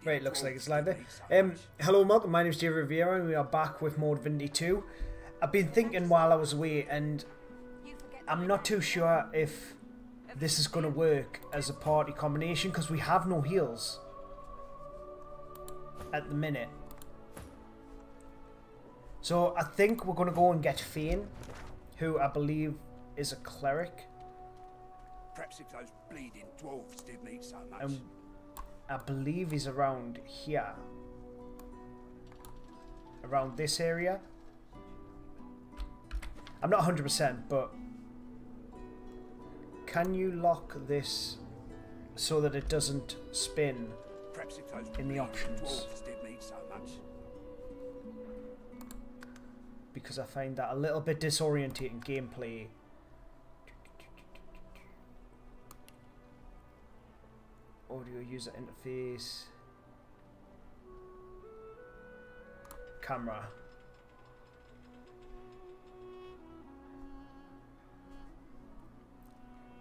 Right, looks like it's live there. Hello and welcome, my name is David Rivera and we are back with more Divinity 2. I've been thinking while I was away and I'm not too sure if this is going to work as a party combination because we have no heals at the minute. So I think we're going to go and get Fane, who I believe is a cleric. Perhaps if those bleeding dwarves didn't eat so much. And I believe he's around here. Around this area. I'm not 100%, but can you lock this so that it doesn't spin in the options? Didn't eat so much. Because I find that a little bit disorientating gameplay. Audio user interface. Camera.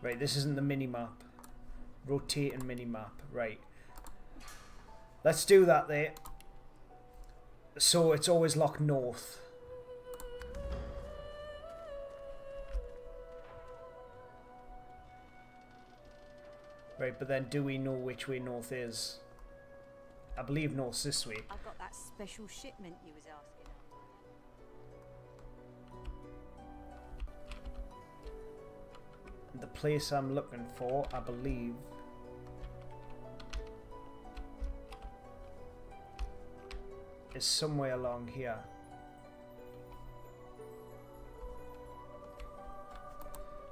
Right, this isn't the mini-map. Rotating mini-map. Right. Let's do that there. So it's always locked north. Right, but then do we know which way north is? I believe north's this way. I've got that special shipment you was asking. The place I'm looking for, I believe, is somewhere along here.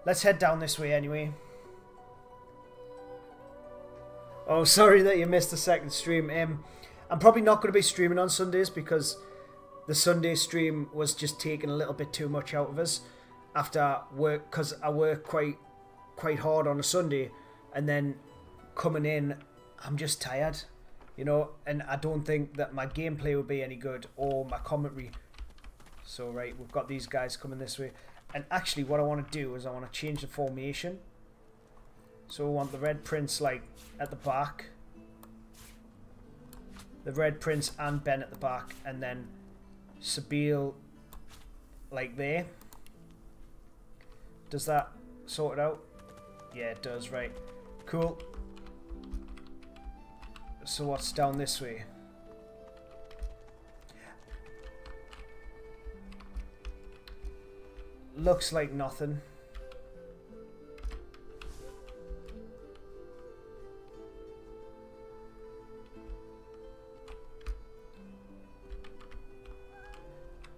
Let's head down this way anyway. Oh, sorry that you missed the second stream. I'm probably not going to be streaming on Sundays because the Sunday stream was just taking a little bit too much out of us after work, because I work quite hard on a Sunday, and then coming in, I'm just tired, you know, and I don't think that my gameplay will be any good or my commentary. So right, we've got these guys coming this way, and actually what I want to do is I want to change the formation. So we want the Red Prince like at the back, the Red Prince and Ben at the back, and then Sabine like there. Does that sort it out? Yeah, it does, right. Cool. So what's down this way? Looks like nothing.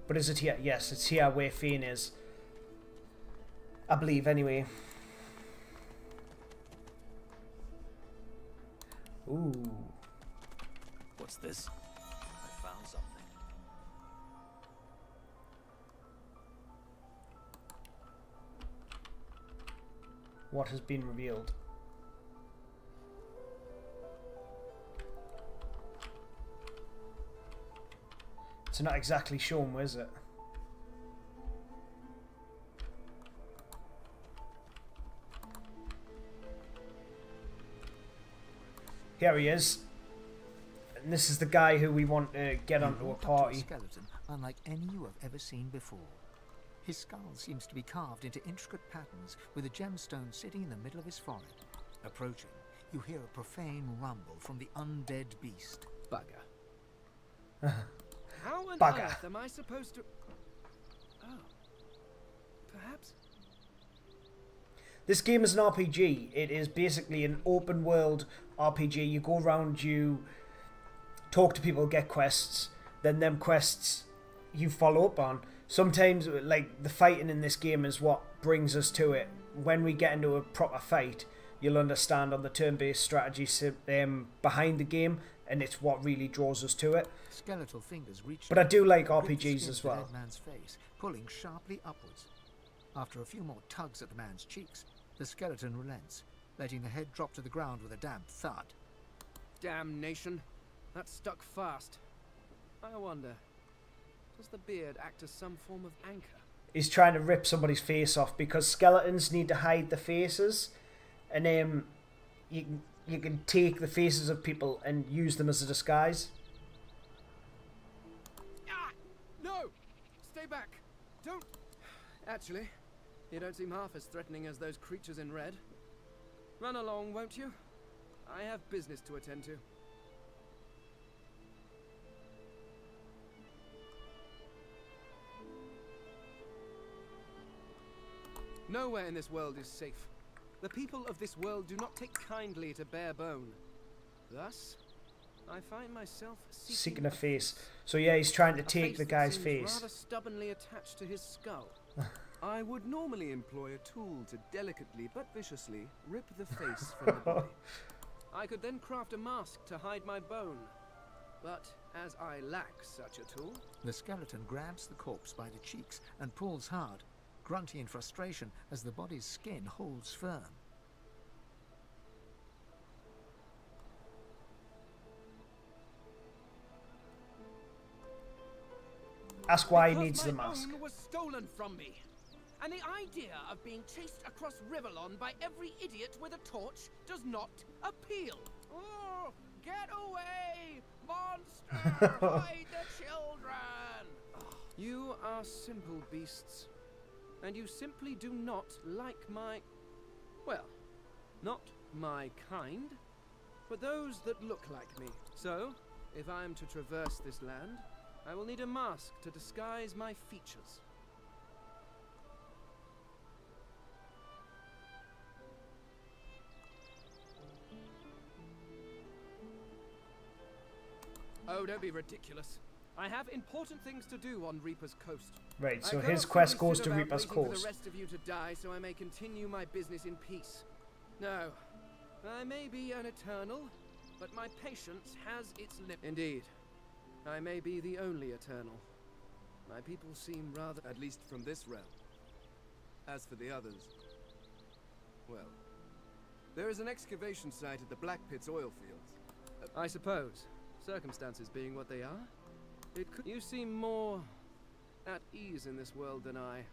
But is it here? Yes, it's here where Fane is. I believe, anyway. Ooh. What's this? I found something. What has been revealed? It's not exactly shown, is it? Here he is. And this is the guy who we want to get onto a party. Skeleton unlike any you have ever seen before. His skull seems to be carved into intricate patterns with a gemstone sitting in the middle of his forehead. Approaching, you hear a profane rumble from the undead beast. Bugger. How on earth am I supposed to... Oh. Perhaps... This game is an RPG. It is basically an open world RPG. You go around, you talk to people, get quests, then them quests you follow up on. Sometimes, like, the fighting in this game is what brings us to it. When we get into a proper fight, you'll understand on the turn-based strategy behind the game, and it's what really draws us to it. Skeletal fingers reach, but I do like RPGs as well. The dead man's face, pulling sharply upwards. After a few more tugs at the man's cheeks, the skeleton relents, letting the head drop to the ground with a damp thud. Damnation. That's stuck fast. I wonder, does the beard act as some form of anchor? He's trying to rip somebody's face off because skeletons need to hide the faces, and you you can take the faces of people and use them as a disguise. Ah! No! Stay back! Don't... Actually, you don't seem half as threatening as those creatures in red. Run along, won't you? I have business to attend to. Nowhere in this world is safe. The people of this world do not take kindly to bare bone. Thus, I find myself seeking a face. So yeah, he's trying to take the guy's face. Rather stubbornly attached to his skull. I would normally employ a tool to delicately but viciously rip the face from the body. I could then craft a mask to hide my bone. But as I lack such a tool... The skeleton grabs the corpse by the cheeks and pulls hard, grunting in frustration as the body's skin holds firm. Ask why he needs the mask. My own was stolen from me. And the idea of being chased across Rivellon by every idiot with a torch does not appeal. Oh, get away, monster! Hide the children! You are simple beasts. And you simply do not like my... well, not my kind, but those that look like me. So, if I am to traverse this land, I will need a mask to disguise my features. Oh, don't be ridiculous. I have important things to do on Reaper's Coast. Right, so his quest goes to Reaper's Coast. For the rest of you to die so I may continue my business in peace. No, I may be an eternal, but my patience has its limit. Indeed, I may be the only eternal. My people seem rather... at least from this realm. As for the others... well... there is an excavation site at the Black Pit's oil fields. I suppose, circumstances being what they are, it could... You seem more at ease in this world than I.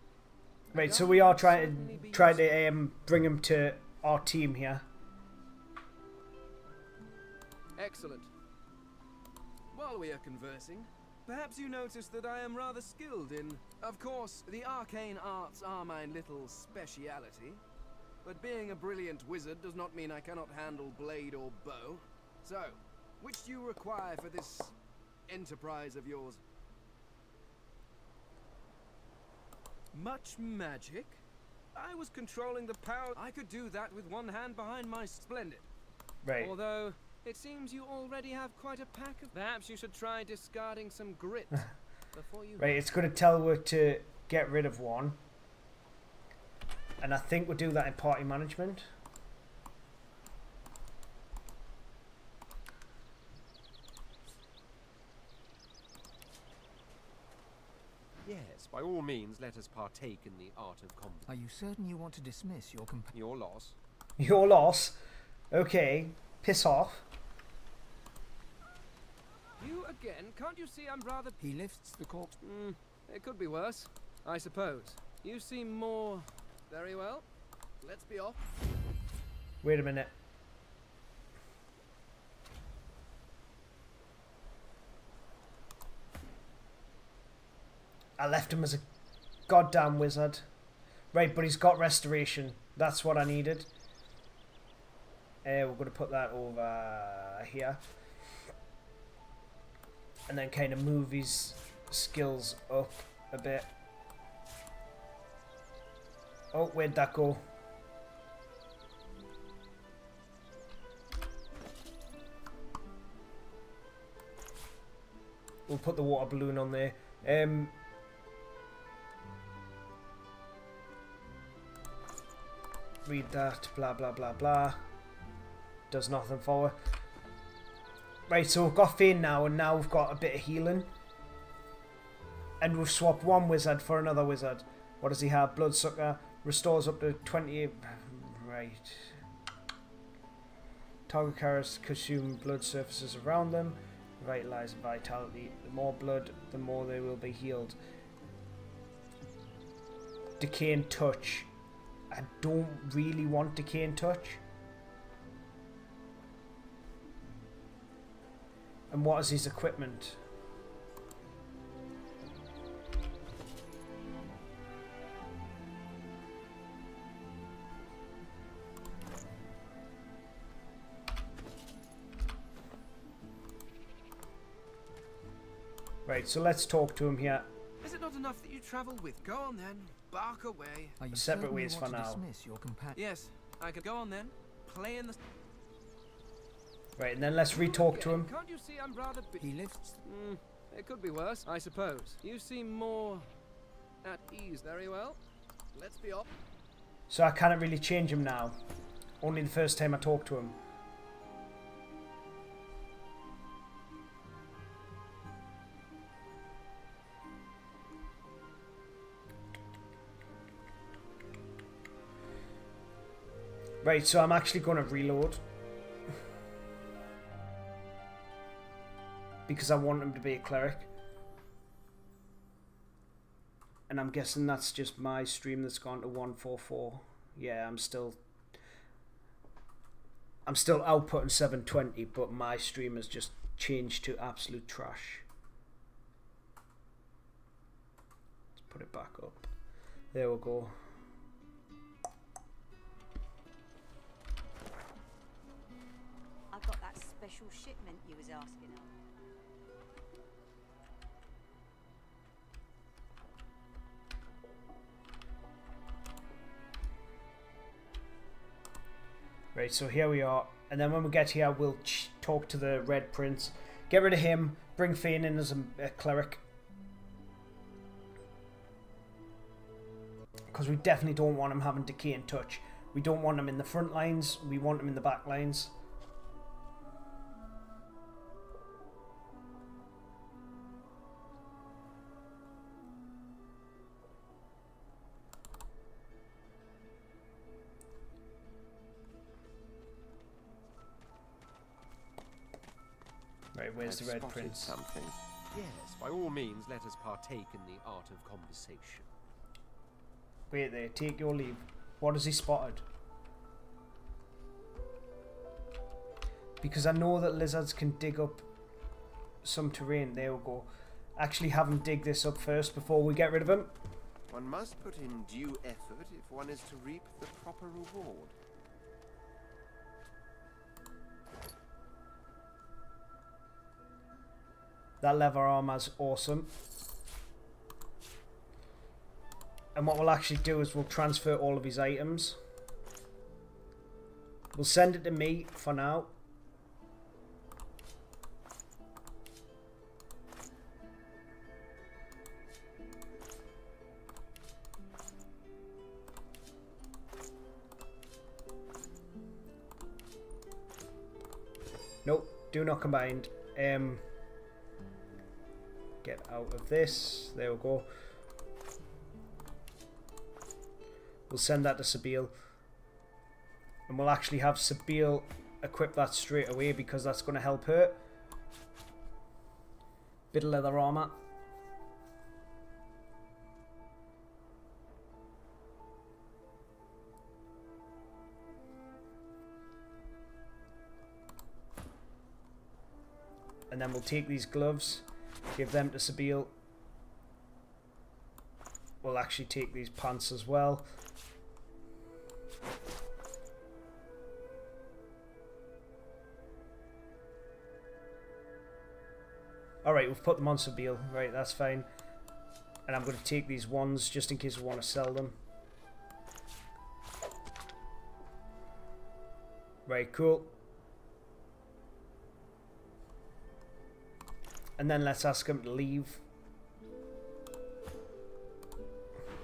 Right, so we are trying to bring him to our team here. Excellent. While we are conversing, perhaps you notice that I am rather skilled in... Of course, the arcane arts are my little speciality, but being a brilliant wizard does not mean I cannot handle blade or bow. So, which do you require for this enterprise of yours? Much magic? I was controlling the power. I could do that with one hand behind my splendid. Right. Although, it seems you already have quite a pack of... Perhaps you should try discarding some grit before you... Right, it's going to tell her to get rid of one. And I think we'll do that in party management. Yes, by all means, let us partake in the art of combat. Are you certain you want to dismiss your companion? Your loss. Your loss? Okay, piss off. You again? Can't you see I'm rather... He lifts the corpse. It could be worse, I suppose. You seem more... Very well. Let's be off. Wait a minute. I left him as a goddamn wizard. Right, but he's got restoration. That's what I needed. We're going to put that over here. And then kind of move his skills up a bit. Oh, where'd that go? We'll put the water balloon on there. Read that, blah blah blah blah. Does nothing for her. Right, so we've got Fane now, and now we've got a bit of healing. And we've swapped one wizard for another wizard. What does he have? Bloodsucker. Restores up to 20... Right. Target carriers consume blood surfaces around them. Revitalize vitality. The more blood, the more they will be healed. Decay and touch. I don't really want Decay and touch. And what is his equipment? Right, so let's talk to him here. Is it not enough that you travel with? Go on then, bark away. Are you Separate certain you ways want for to now. dismiss your companion? Yes, I could go on then. Play in the... Right, and then let's re-talk to him. Can't you see I'm rather... He lifts. It could be worse, I suppose. You seem more... at ease. Very well. Let's be off. So I can't really change him now. Only the first time I talk to him. Right, so I'm actually going to reload. Because I want him to be a cleric. And I'm guessing that's just my stream that's gone to 144. Yeah, I'm still outputting 720, but my stream has just changed to absolute trash. Let's put it back up. There we go. I got that special shipment you was asking of. Right, so here we are. And then when we get here, we'll talk to the Red Prince. Get rid of him. Bring Fane in as a cleric. Because we definitely don't want him having decay and touch. We don't want him in the front lines. We want him in the back lines. Right, where's the Red Spotted Prince? something. Yes, by all means, let us partake in the art of conversation. Wait there, take your leave. What has he spotted? Because I know that lizards can dig up some terrain. There we go. Actually have him dig this up first before we get rid of him. One must put in due effort if one is to reap the proper reward. That leather armor's awesome. And what we'll actually do is we'll transfer all of his items. We'll send it to me for now. Nope, do not combined. Get out of this. There we go. We'll send that to Sabine. And we'll actually have Sabine equip that straight away because that's going to help her. Bit of leather armor. And then we'll take these gloves, give them to Sabine. We'll actually take these pants as well. Alright, we've put them on Sabine. Right, that's fine. And I'm going to take these ones just in case we want to sell them. Right, cool. And then let's ask him to leave.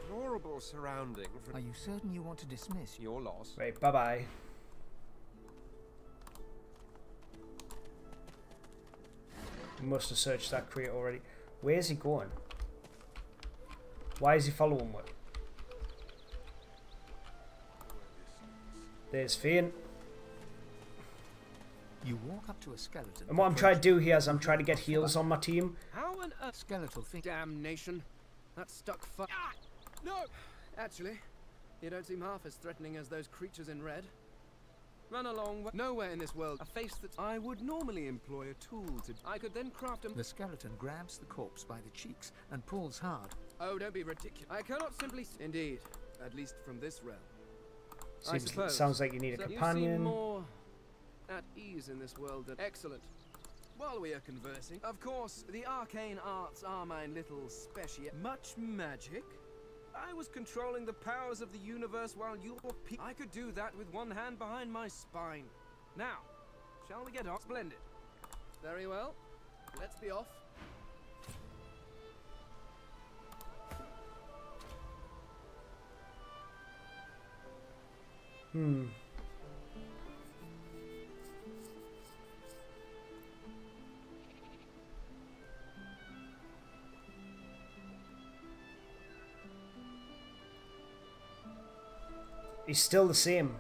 Deplorable surrounding for Are you certain you want to dismiss? your loss. Right, bye-bye. We must have searched that crate already. Where's he going? Why is he following me? There's Fane. You walk up to a skeleton. And what I'm trying to do here is I'm trying to get heals on my team. How on earth? Skeletal thing. Damnation. That stuck fu- Ah! No! Actually, you don't seem half as threatening as those creatures in red. Run along. Nowhere in this world a face that I would normally employ a tool to. I could then craft a. The skeleton grabs the corpse by the cheeks and pulls hard. Oh, don't be ridiculous. I cannot simply. Indeed, at least from this realm. I suppose. Sounds like you need a companion. You seem more at ease in this world than. Excellent. While we are conversing, of course, the arcane arts are my little special. Much magic. I was controlling the powers of the universe while you were. I could do that with one hand behind my spine. Now, shall we get off? Splendid. Very well. Let's be off. He's still the same.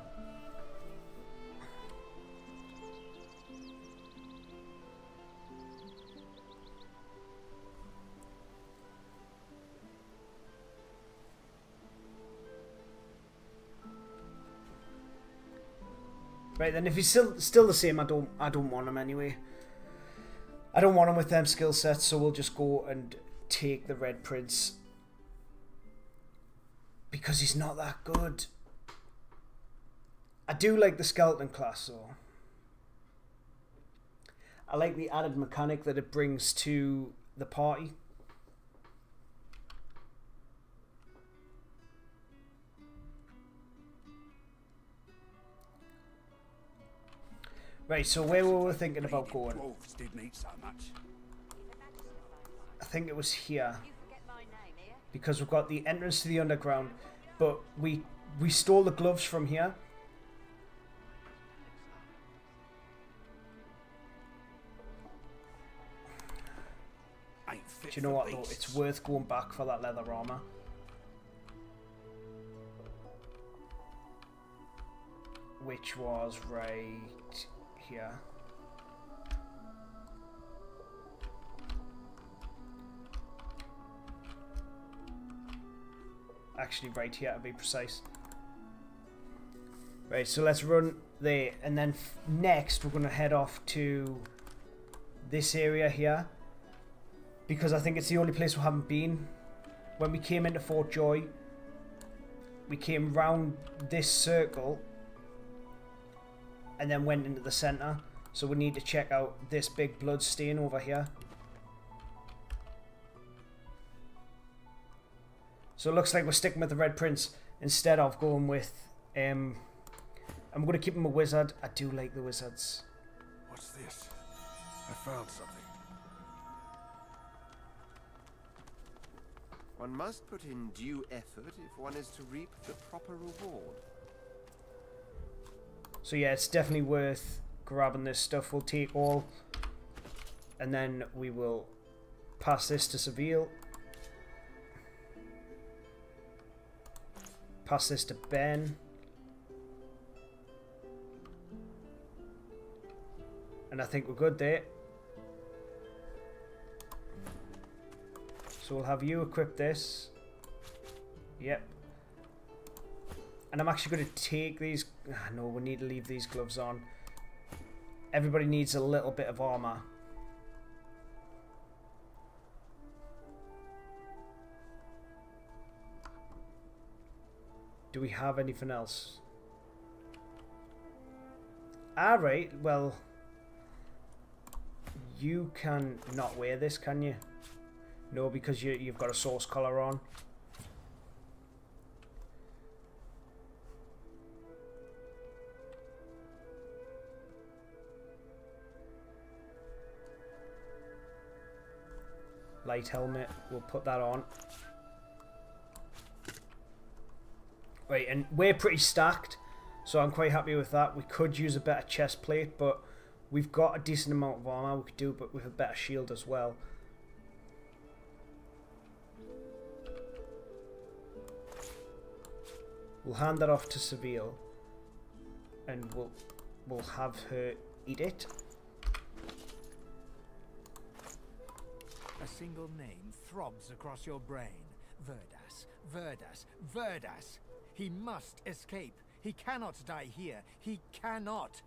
Right then, if he's still the same, I don't want him anyway. I don't want him with them skill sets, so we'll just go and take the Red Prince because he's not that good. I do like the skeleton class though. I like the added mechanic that it brings to the party. Right, so where were we thinking about going? Dwarves didn't eat so much. I think it was here. Because we've got the entrance to the underground, but we stole the gloves from here. Do you know what though? It's worth going back for that leather armor. Which was right here. Actually right here to be precise. Right, so let's run there, and then next we're going to head off to this area here. Because I think it's the only place we haven't been. When we came into Fort Joy, we came round this circle and then went into the centre. So we need to check out this big blood stain over here. So it looks like we're sticking with the Red Prince instead of going with... I'm going to keep him a wizard. I do like the wizards. What's this? I found something. One must put in due effort if one is to reap the proper reward. So yeah, it's definitely worth grabbing this stuff. We'll take all, and then we will pass this to Seville. Pass this to Ben. And I think we're good there. So we'll have you equip this. Yep. And I'm actually going to take these... no, we need to leave these gloves on. Everybody needs a little bit of armor. Do we have anything else? Alright, well... You can not wear this, can you? No, because you've got a source collar on. Light helmet, we'll put that on. Right, and we're pretty stacked, so I'm quite happy with that. We could use a better chest plate, but we've got a decent amount of armor we could do, but with a better shield as well. We'll hand that off to Seville, and we'll have her eat it. A single name throbs across your brain. Verdas, Verdas, Verdas. He must escape. He cannot die here. He cannot.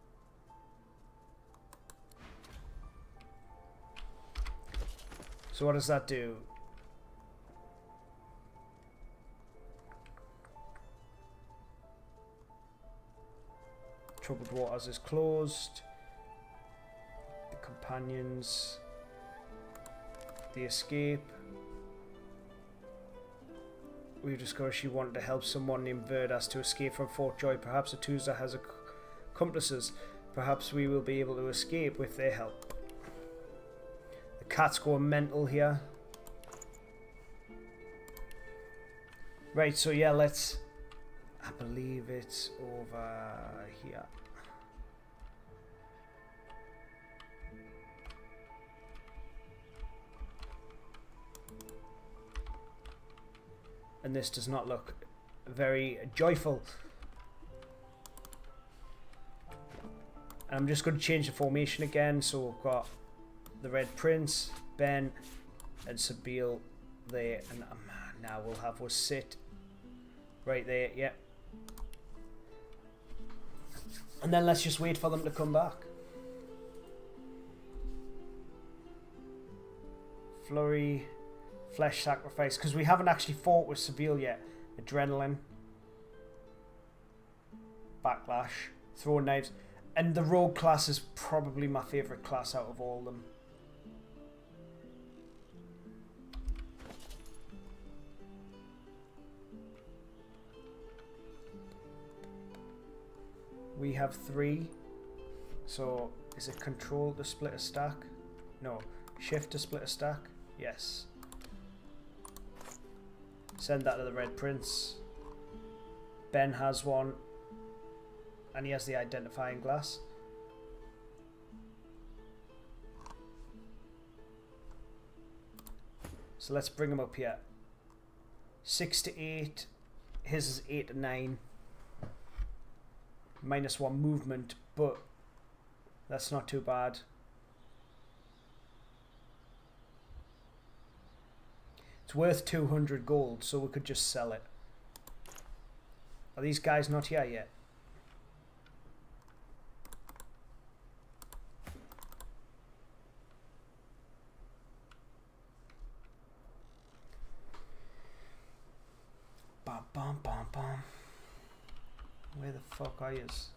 So what does that do? Troubled Waters is closed. The companions. The escape. We've discovered she wanted to help someone named Verdas to escape from Fort Joy. Perhaps Atuza has accomplices. Perhaps we will be able to escape with their help. The cat's going mental here. Right, so yeah, let's... I believe it's over here. And this does not look very joyful. And I'm just going to change the formation again. So we've got the Red Prince, Ben, and Sabine there. And now we'll have us sit right there. Yep. And then let's just wait for them to come back. Flurry. Flesh sacrifice, because we haven't actually fought with Sabine yet. Adrenaline. Backlash. Throwing knives. And the rogue class is probably my favourite class out of all of them. We have 3. So, is it control to split a stack? No. Shift to split a stack? Yes. Send that to the Red Prince. Ben has one. And he has the identifying glass. So let's bring him up here. 6 to 8. His is 8 to 9. -1 movement, but that's not too bad. It's worth 200 gold, so we could just sell it. Are these guys not here yet? Bum, bum, bum, bum. Where the fuck are yous?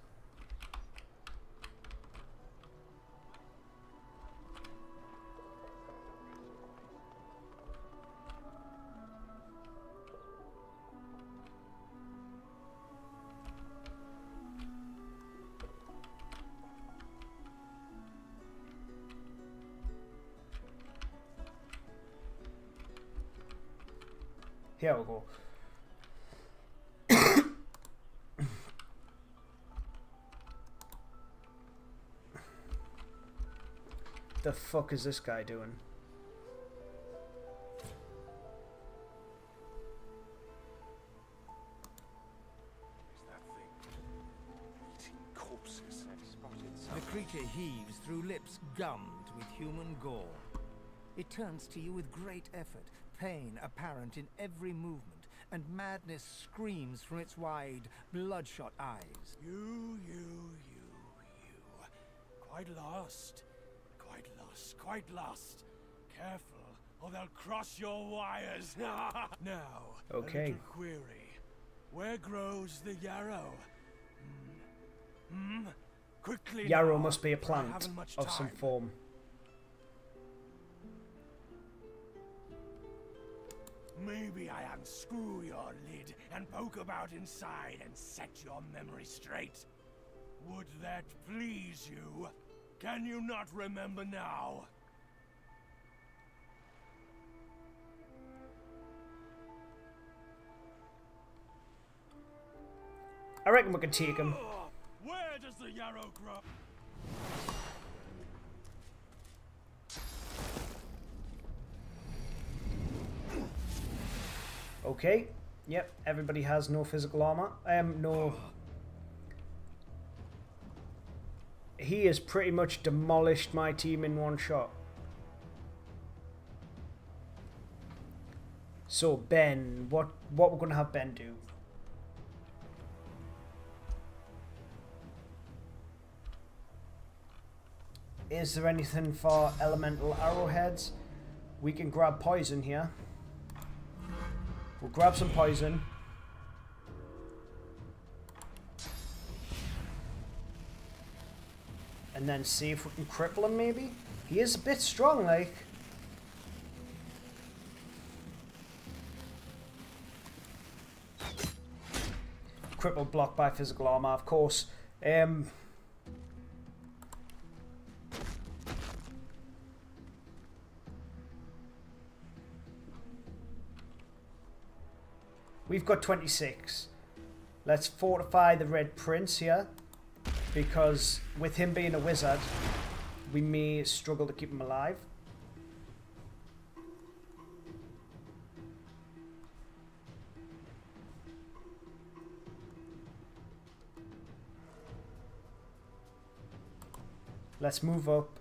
Here we go. The fuck is this guy doing? The creature heaves through lips gummed with human gore. It turns to you with great effort, pain apparent in every movement, and madness screams from its wide, bloodshot eyes. You. Quite lost. Quite lost. Careful, or they'll cross your wires. Now, okay. A little query. Where grows the yarrow? Quickly Yarrow now. must be a I plant haven't much of some time. form. Maybe I unscrew your lid and poke about inside and set your memory straight. Would that please you? Can you not remember now? I reckon we can take him. Where does the yarrow grow? Okay. Yep, everybody has no physical armor. No. He has pretty much demolished my team in one shot. So Ben, what we're gonna have Ben do? Is there anything for elemental arrowheads? We can grab poison here. We'll grab some poison. And then see if we can cripple him, maybe? He is a bit strong, like. Crippled blocked by physical armor, of course. We've got 26. Let's fortify the Red Prince here, because with him being a wizard, we may struggle to keep him alive. Let's move up.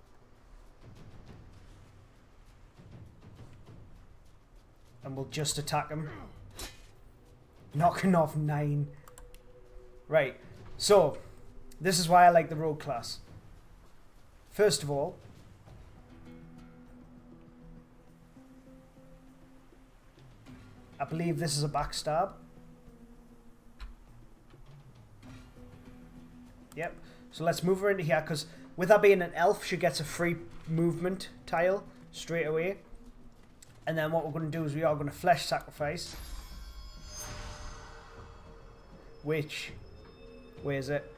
And we'll just attack him. Knocking off 9. Right, so this is why I like the rogue class. First of all, I believe this is a backstab. Yep, so let's move her into here, because with her being an elf, she gets a free movement tile straight away. And then what we're going to do is we are going to flesh sacrifice. Which, where is it?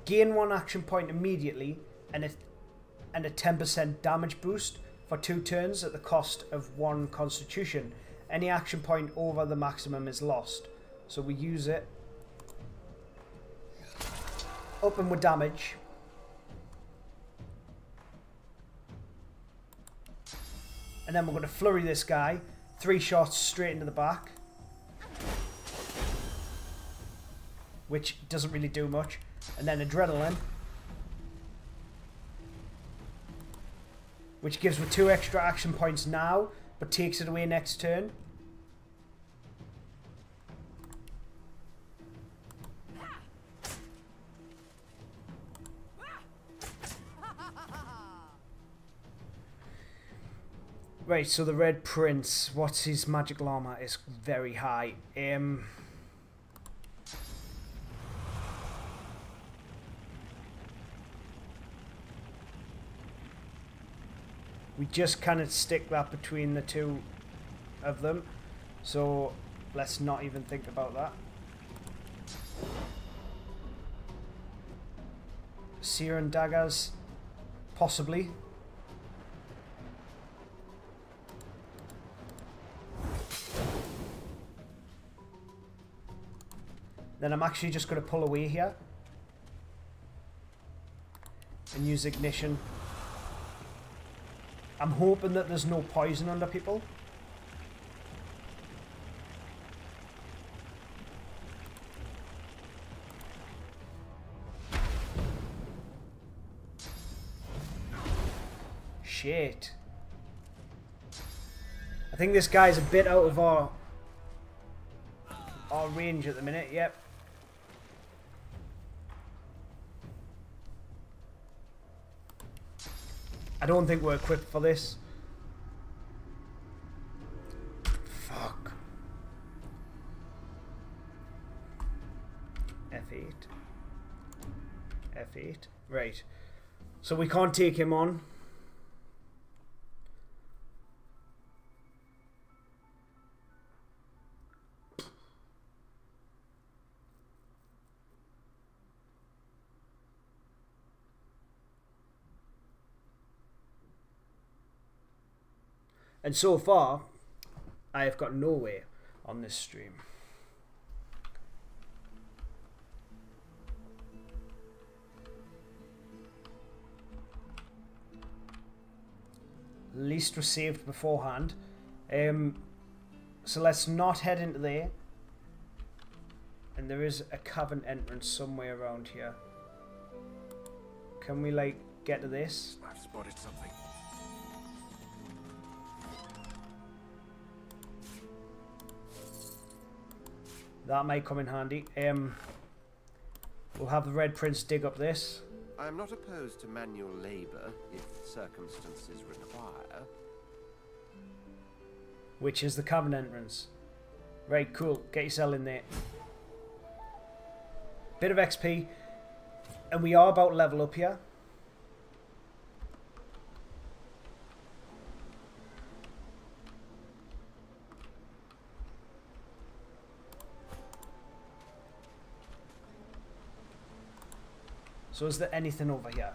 Gain 1 action point immediately and a 10% damage boost for 2 turns at the cost of 1 constitution. Any action point over the maximum is lost. So we use it. Up and with damage. And then we're going to flurry this guy. 3 shots straight into the back. Which doesn't really do much. And then adrenaline. Which gives me 2 extra action points now, but takes it away next turn. Right, so the Red Prince, what's his magical armor? Is very high. We just kind of stick that between the 2 of them. So let's not even think about that. Seer and daggers, possibly. Then I'm actually just going to pull away here and use ignition. I'm hoping that there's no poison under people. Shit. I think this guy's a bit out of our range at the minute, yep. I don't think we're equipped for this. Fuck. F8. F8. Right. So we can't take him on. And so far, I have got nowhere on this stream. Least was saved beforehand. So let's not head into there. And there is a cavern entrance somewhere around here. Can we, like, get to this? I've spotted something. That might come in handy. We'll have the Red Prince dig up this. I am not opposed to manual labor if circumstances require. Which is the cavern entrance. Right, cool. Get yourself in there. Bit of XP. And we are about to level up here. So is there anything over here?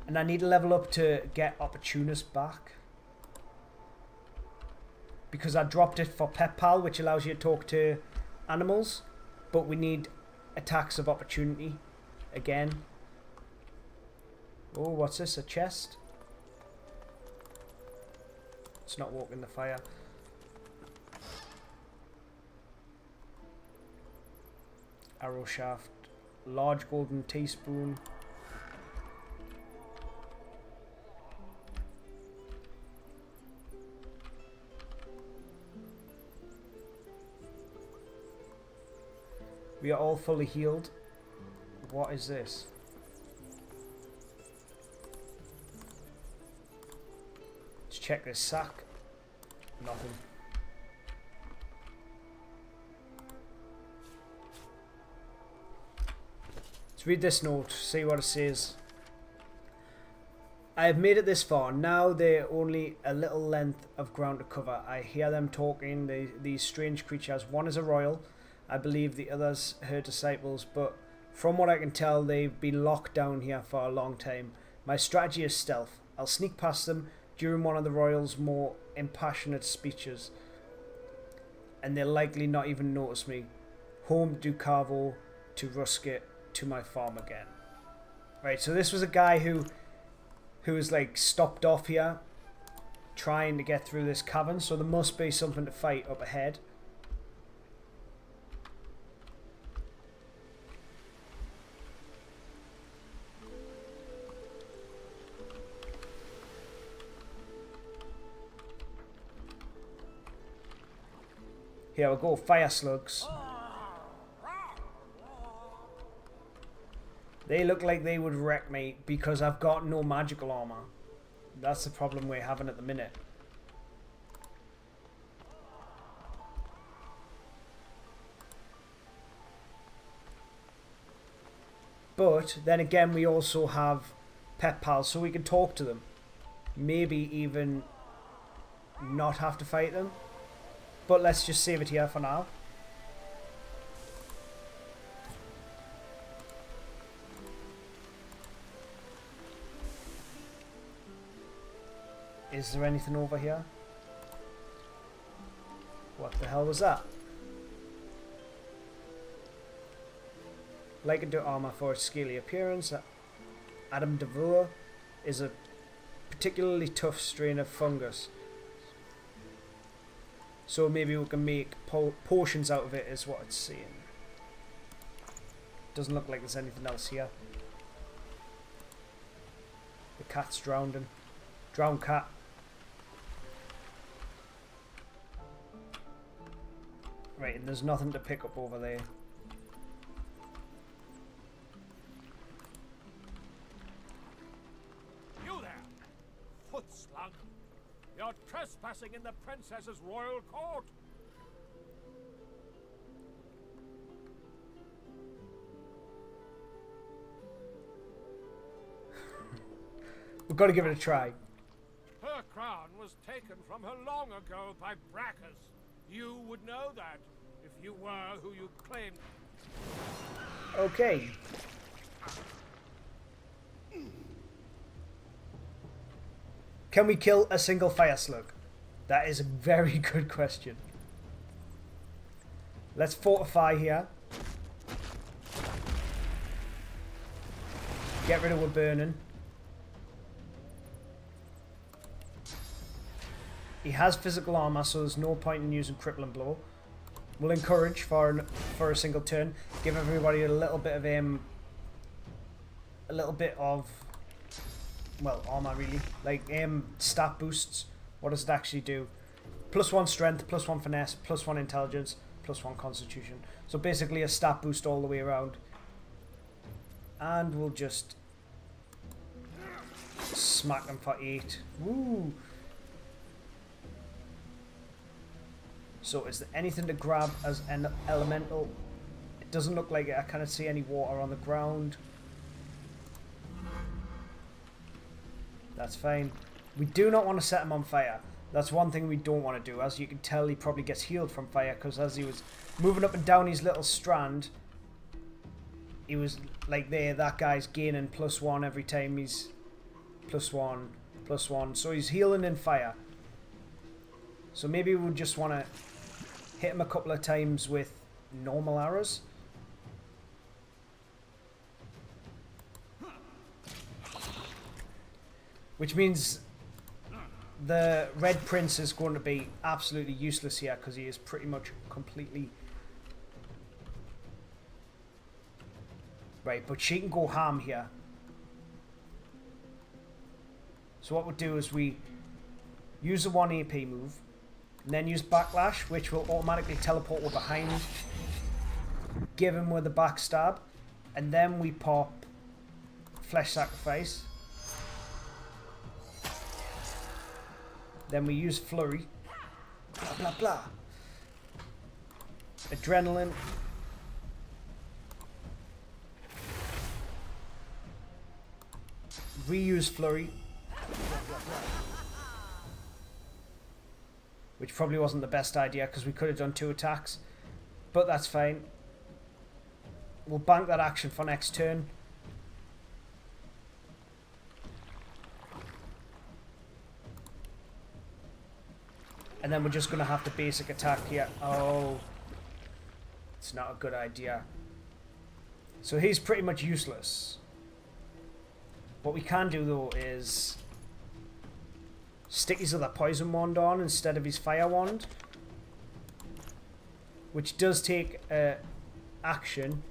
And I need to level up to get Opportunist back. Because I dropped it for Pet Pal, which allows you to talk to animals. But we need Attacks of Opportunity again. Oh, what's this? A chest? It's not walking the fire. Arrow shaft. Large golden teaspoon. We are all fully healed. What is this? Let's check this sack. Nothing. Let's read this note, see what it says. I have made it this far. Now they're only a little length of ground to cover. I hear them talking, these strange creatures. One is a royal. I believe the others her disciples, but from what I can tell, they've been locked down here for a long time. My strategy is stealth. I'll sneak past them during one of the royals' more impassionate speeches, and they'll likely not even notice me. Home to Carvo, to Rusket, to my farm again. Right, so this was a guy who was like stopped off here, trying to get through this cavern, so there must be something to fight up ahead. Here we go, fire slugs. They look like they would wreck me because I've got no magical armor. That's the problem we're having at the minute. But then again, we also have pet pals, so we can talk to them. Maybe even not have to fight them. But let's just save it here for now. Is there anything over here? What the hell was that? Likened to armor for its scaly appearance, Adam Devour is a particularly tough strain of fungus. So maybe we can make potions out of it, is what it's saying. Doesn't look like there's anything else here. The cat's drowning. Drowned cat. Right, and there's nothing to pick up over there. You there, foot slug! You're trespassing in the princess's royal court! We've got to give it a try. Her crown was taken from her long ago by Brackers. You would know that if you were who you claimed. Okay. Can we kill a single fire slug? That is a very good question. Let's fortify here. Get rid of what burning. He has physical armor, so there's no point in using crippling blow. We'll encourage for a single turn. Give everybody a little bit of well, armor really. Like stat boosts. What does it actually do? +1 strength, +1 finesse, +1 intelligence, +1 constitution. So basically a stat boost all the way around. And we'll just smack him for 8. Woo! So is there anything to grab as an elemental? It doesn't look like it. I cannot see any water on the ground. That's fine. We do not want to set him on fire. That's one thing we don't want to do. As you can tell, he probably gets healed from fire, because as he was moving up and down his little strand, he was like there, that guy's gaining +1 every time he's +1, +1. So he's healing in fire. So maybe we'll just want to hit him a couple of times with normal arrows. Which means the Red Prince is going to be absolutely useless here, because he is pretty much completely... Right, but she can go ham here. So what we'll do is we use a 1 AP move, and then use Backlash, which will automatically teleport we're behind, give him with a backstab, and then we pop Flesh Sacrifice. Then we use Flurry. Blah, blah, blah. Adrenaline. Reuse Flurry. Which probably wasn't the best idea, because we could have done 2 attacks. But that's fine. We'll bank that action for next turn. And then we're just going to have to basic attack here. Oh. It's not a good idea. So he's pretty much useless. What we can do, though, is stick his other poison wand on instead of his fire wand. Which does take action.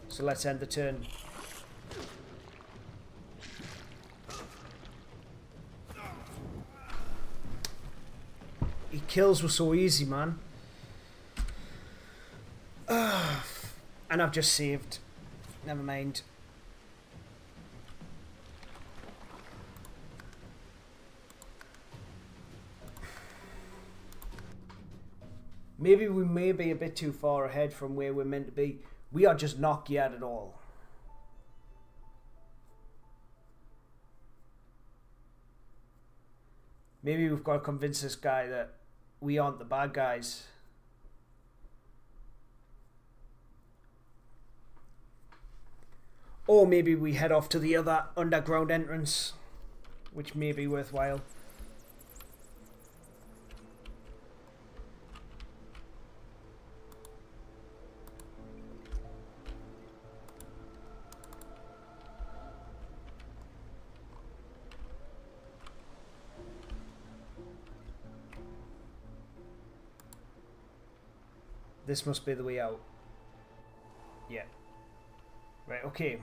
So let's end the turn. He kills were so easy, man. And I've just saved. Never mind. Maybe we may be a bit too far ahead from where we're meant to be. We are just not yet at all. Maybe we've got to convince this guy that we aren't the bad guys. Or maybe we head off to the other underground entrance, which may be worthwhile. This must be the way out. Yeah. Right, okay.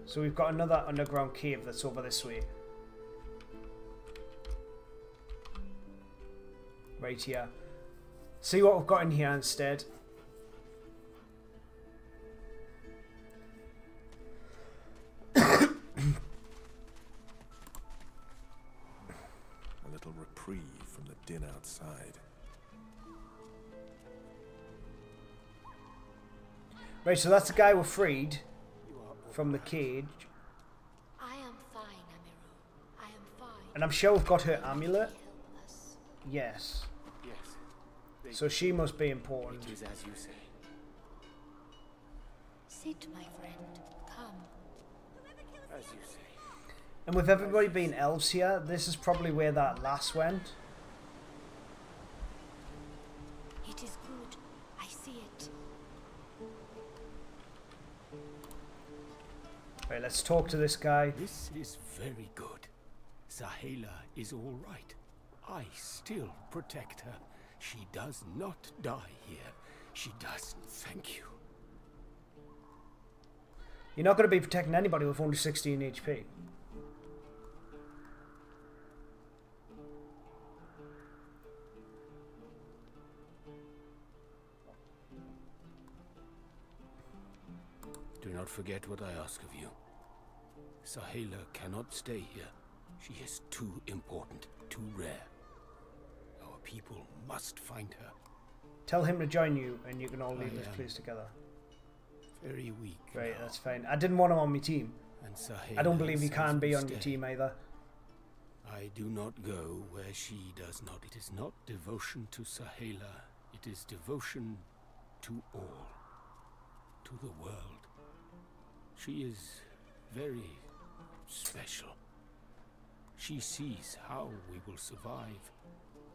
So we've got another underground cave that's over this way. Right here. See what we've got in here instead. From the din outside. Right, so that's the guy we freed from the cage. I am fine, Amiro. I am fine. And I'm sure we've got her amulet. Yes. Yes. So she must be important. It is as you say. Sit, my friend. Come. As you say. And with everybody being elves here, this is probably where that lass went. It is good. I see it. Right, let's talk to this guy. This is very good. Sahela is all right. I still protect her. She does not die here. She does. Thank you. You're not going to be protecting anybody with only 16 HP. Do not forget what I ask of you. Sahela cannot stay here. She is too important, too rare. Our people must find her. Tell him to join you and you can all leave this place together. Very weak. Right, that's fine. I didn't want him on my team. And Sahela I don't believe he can be on stay. your team either. I do not go where she does not. It is not devotion to Sahela. It is devotion to all. To the world. She is very special. She sees how we will survive.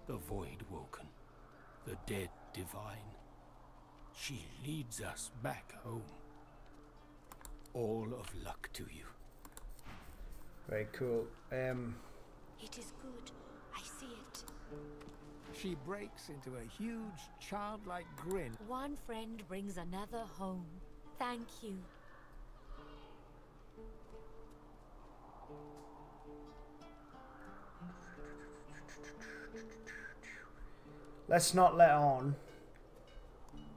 The void woken. The dead divine. She leads us back home. All of luck to you. Very cool. It is good. I see it. She breaks into a huge, childlike grin. One friend brings another home. Thank you. Let's not let on.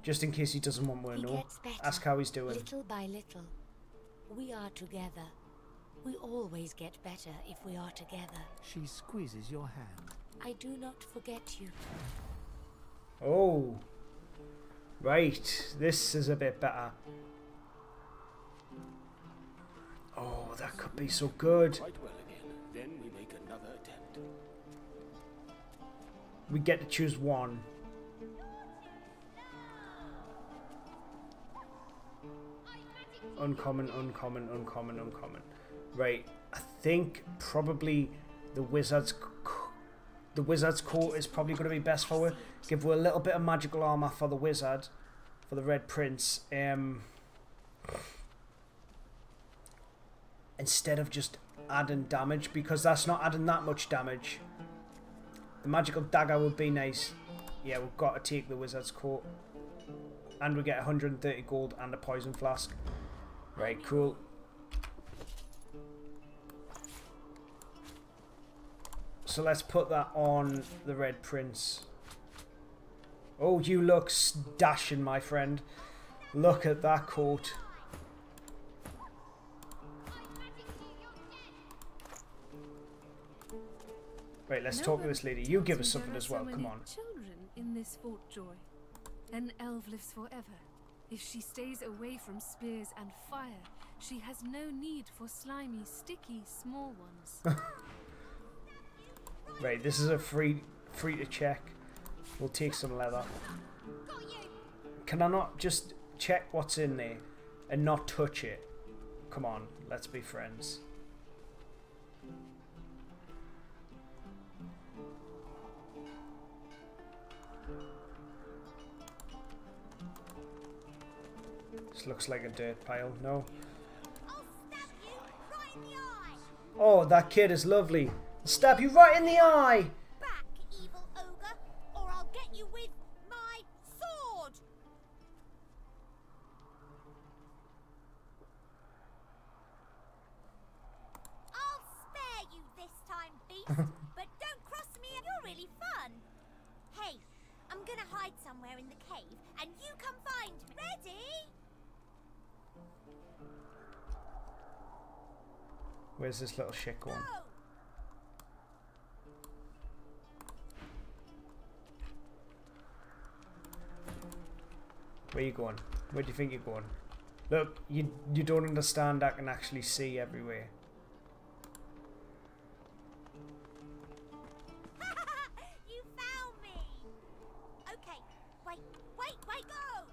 Just in case he doesn't want more to know. Gets better, Ask how he's doing. little by little. We are together. We always get better if we are together. She squeezes your hand. I do not forget you. Oh. Right. This is a bit better. Oh, that could be so good. Quite well again. Then we make another attempt. We get to choose one. Uncommon, uncommon, uncommon, uncommon. Right. I think probably the wizard's coat is probably going to be best for her. Give her a little bit of magical armor for the wizard, for the Red Prince. Instead of just adding damage, because that's not adding that much damage. The magical dagger would be nice. Yeah, we've got to take the wizard's coat. And we get 130 gold and a poison flask. Right, cool. So let's put that on the Red Prince. Oh, you look dashing, my friend. Look at that coat. Right, let's talk to this lady. You give us something as well. Come on. Children in this Fort Joy. An elf lives forever. If she stays away from spears and fire, she has no need for slimy, sticky, small ones. Right, this is a free to check. We'll take some leather. Can I not just check what's in there and not touch it? Come on, let's be friends. This looks like a dirt pile. No. Oh, that kid is lovely. I'll stab you right in the eye. Back, evil ogre, or I'll get you with my sword. I'll spare you this time, beast, but don't cross me. You're really fun. Hey, I'm gonna hide somewhere in the cave, and you come find me. Ready? Where's this little shit going? Go. Where you going? Where do you think you're going? Look, you don't understand. I can actually see everywhere. You found me. Okay, wait, go.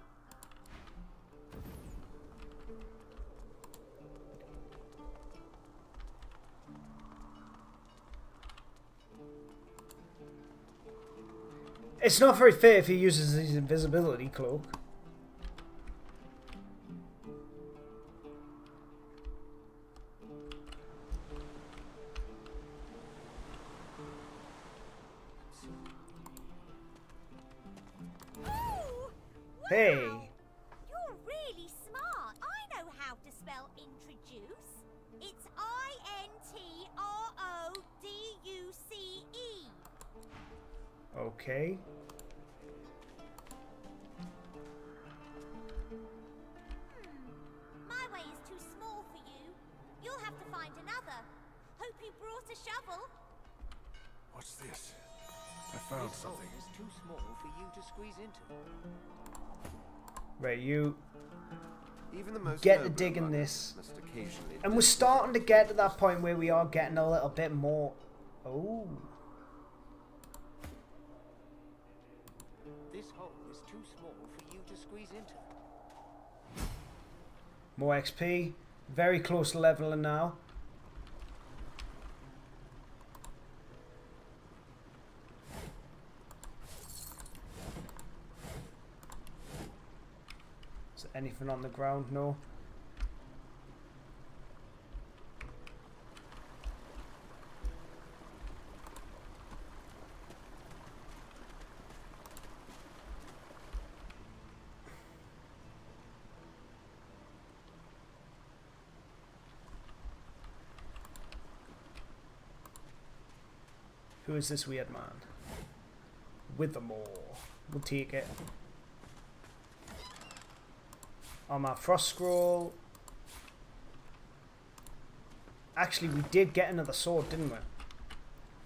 It's not very fair if he uses his invisibility cloak. Ooh, Hey. wow. You're really smart. I know how to spell Okay. My way is too small for you. You'll have to find another. Hope you brought a shovel. What's this? I found This hole something. is too small for you to squeeze into. Right, you Even the most get to noble digging among this. us must occasionally And we're starting to get to that point where we are getting a little bit more... Oh. This hole is too small for you to squeeze into. More XP. Very close to leveling now. Is there anything on the ground? No. Who is this weird man? With them all. We'll take it. On my frost scroll. Actually, we did get another sword, didn't we?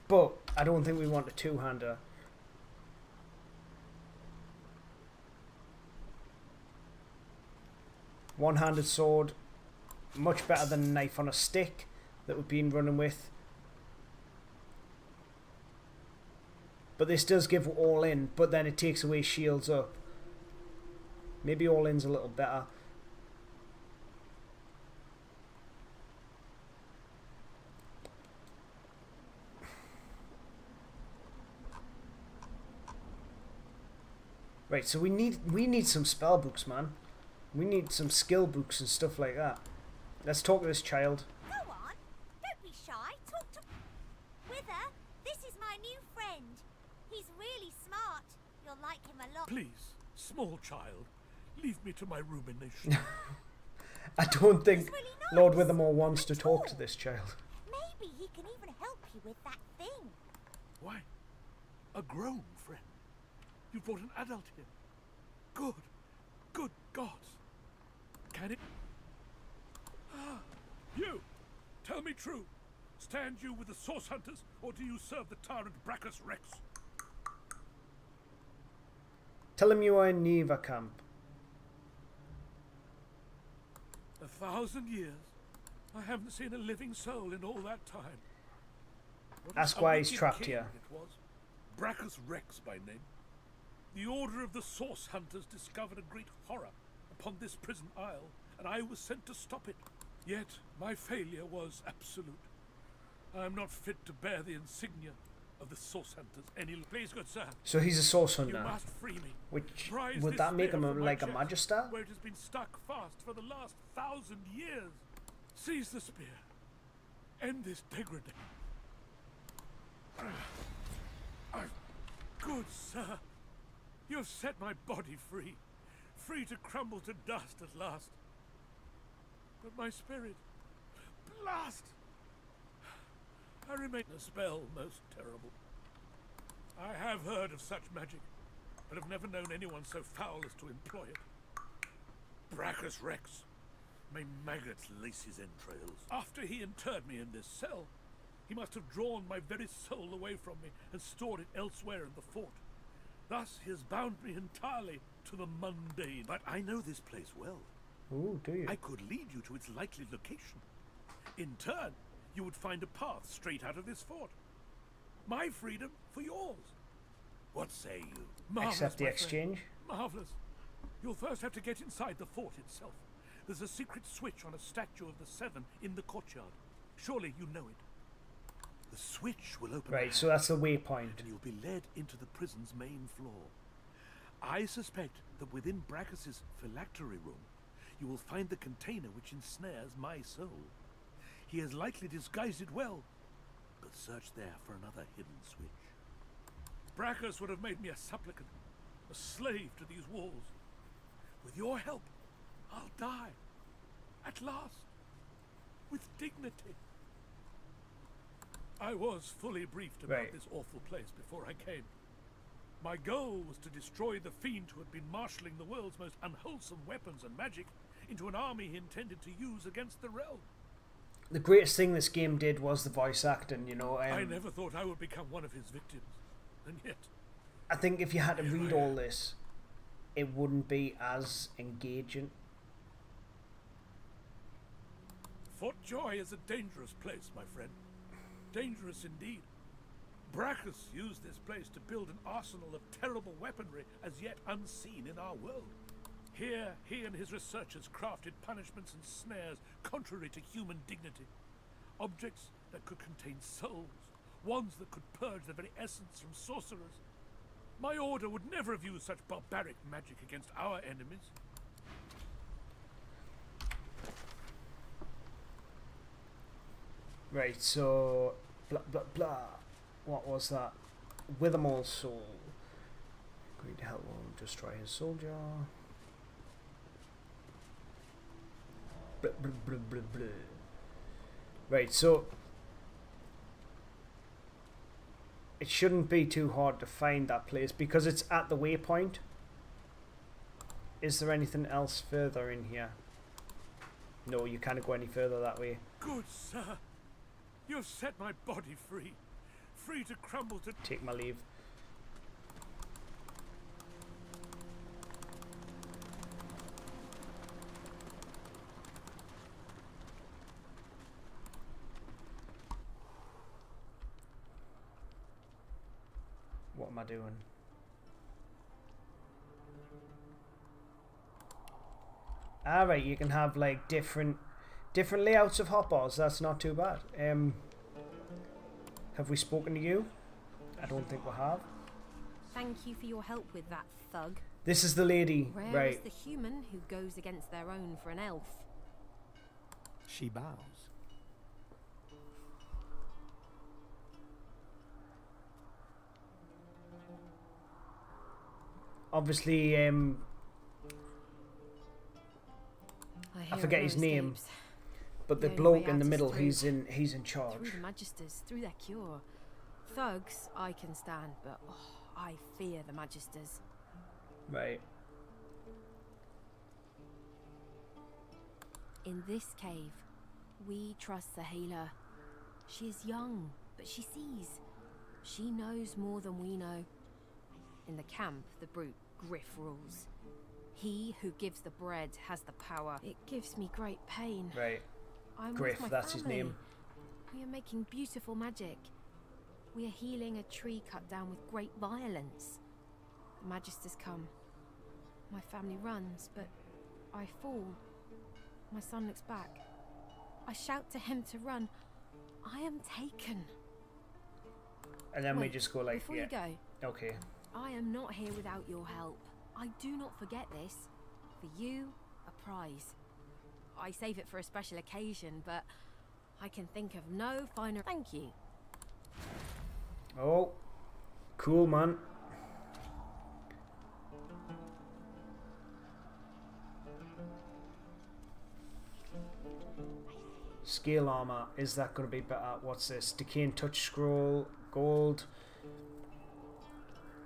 But I don't think we want a two-hander. One-handed sword. Much better than a knife on a stick that we've been running with. But this does give all in, but then it takes away shields up. Maybe all in's a little better. Right, so we need some spell books, man. We need some skill books and stuff like that. Let's talk to this child. Go on. Don't be shy. Talk to... Wither, this is my new friend. He's really smart. You'll like him a lot. Please, small child, leave me to my rumination. I don't think He's really nice. Lord Withermore wants to And talk tall. to this child. Maybe he can even help you with that thing. Why? A grown friend? You brought an adult here. Good. Good gods. Can it... Ah, you! Tell me true. Stand you with the Source Hunters, or do you serve the tyrant Brachus Rex? Tell him you are in Neva camp. 1,000 years. I haven't seen a living soul in all that time. What Ask a why he's wicked trapped king here. It was. Brachus Rex by name. The order of the Source Hunters discovered a great horror upon this prison isle, and I was sent to stop it. Yet my failure was absolute. I am not fit to bear the insignia of the Source Hunters any longer. Please, good sir. So he's a source You hunter. must free me. Which Prize would this that make spear him from my like a chest, magister? where it has been stuck fast for the last 1,000 years. Seize the spear. End this degradation. Good sir, you have set my body free, free to crumble to dust at last. But my spirit, blast! I remain a spell most terrible. I have heard of such magic, but have never known anyone so foul as to employ it. Brachus Rex, may maggots lace his entrails. After he interred me in this cell, he must have drawn my very soul away from me and stored it elsewhere in the fort. Thus he has bound me entirely to the mundane. But I know this place well. Ooh, do you? I could lead you to its likely location. In turn, you would find a path straight out of this fort. My freedom for yours. What say you? Marvelous, Accept the my friend. exchange. Marvelous. You'll first have to get inside the fort itself. There's a secret switch on a statue of the Seven in the courtyard. Surely you know it. The switch will open Right, the so that's the waypoint. and you'll be led into the prison's main floor. I suspect that within Brachus's phylactery room, you will find the container which ensnares my soul. He has likely disguised it well, but search there for another hidden switch. Brachus would have made me a supplicant, a slave to these walls. With your help, I'll die. At last. With dignity. I was fully briefed about Right. this awful place before I came. My goal was to destroy the fiend who had been marshalling the world's most unwholesome weapons and magic into an army he intended to use against the realm. The greatest thing this game did was the voice acting, you know. I never thought I would become one of his victims, and yet... I think if you had to read all this, it wouldn't be as engaging. Fort Joy is a dangerous place, my friend. Dangerous indeed. Brachus used this place to build an arsenal of terrible weaponry as yet unseen in our world. Here, he and his researchers crafted punishments and snares contrary to human dignity. Objects that could contain souls, wands that could purge the very essence from sorcerers. My order would never have used such barbaric magic against our enemies. Right, so... blah, blah, blah. What was that? Withermall soul. Agreed to help will destroy his soldier. Blah, blah, blah, blah, blah. Right, so... it shouldn't be too hard to find that place because it's at the waypoint. Is there anything else further in here? No, you can't go any further that way. Good sir, you've set my body free. Free to crumble to... Take my leave. What am I doing? Alright, you can have like different layouts of hotbars. That's not too bad. Have we spoken to you? I don't think we have. Thank you for your help with that, thug. This is the lady, Rare right? is the human who goes against their own for an elf. She bows. Obviously, I forget his name, but the bloke in the middle, he's in charge. Through the Magisters, through their cure. Thugs, I can stand, but I fear the Magisters. Right. In this cave, we trust the healer. She is young, but she sees. She knows more than we know. In the camp, the brute Griff rules. He who gives the bread has the power. It gives me great pain. Right. I'm Griff, with my that's his family. name. We are making beautiful magic. We are healing a tree cut down with great violence. The Magisters come. My family runs, but I fall. My son looks back. I shout to him to run. I am taken. And then we Wait, just go like, before yeah. you go, Okay. I am not here without your help. I do not forget this. For you, a prize. I save it for a special occasion, but I can think of no finer... Thank you. Oh, cool, man. Scale armor, is that going to be better? What's this? Decaying touch scroll, gold.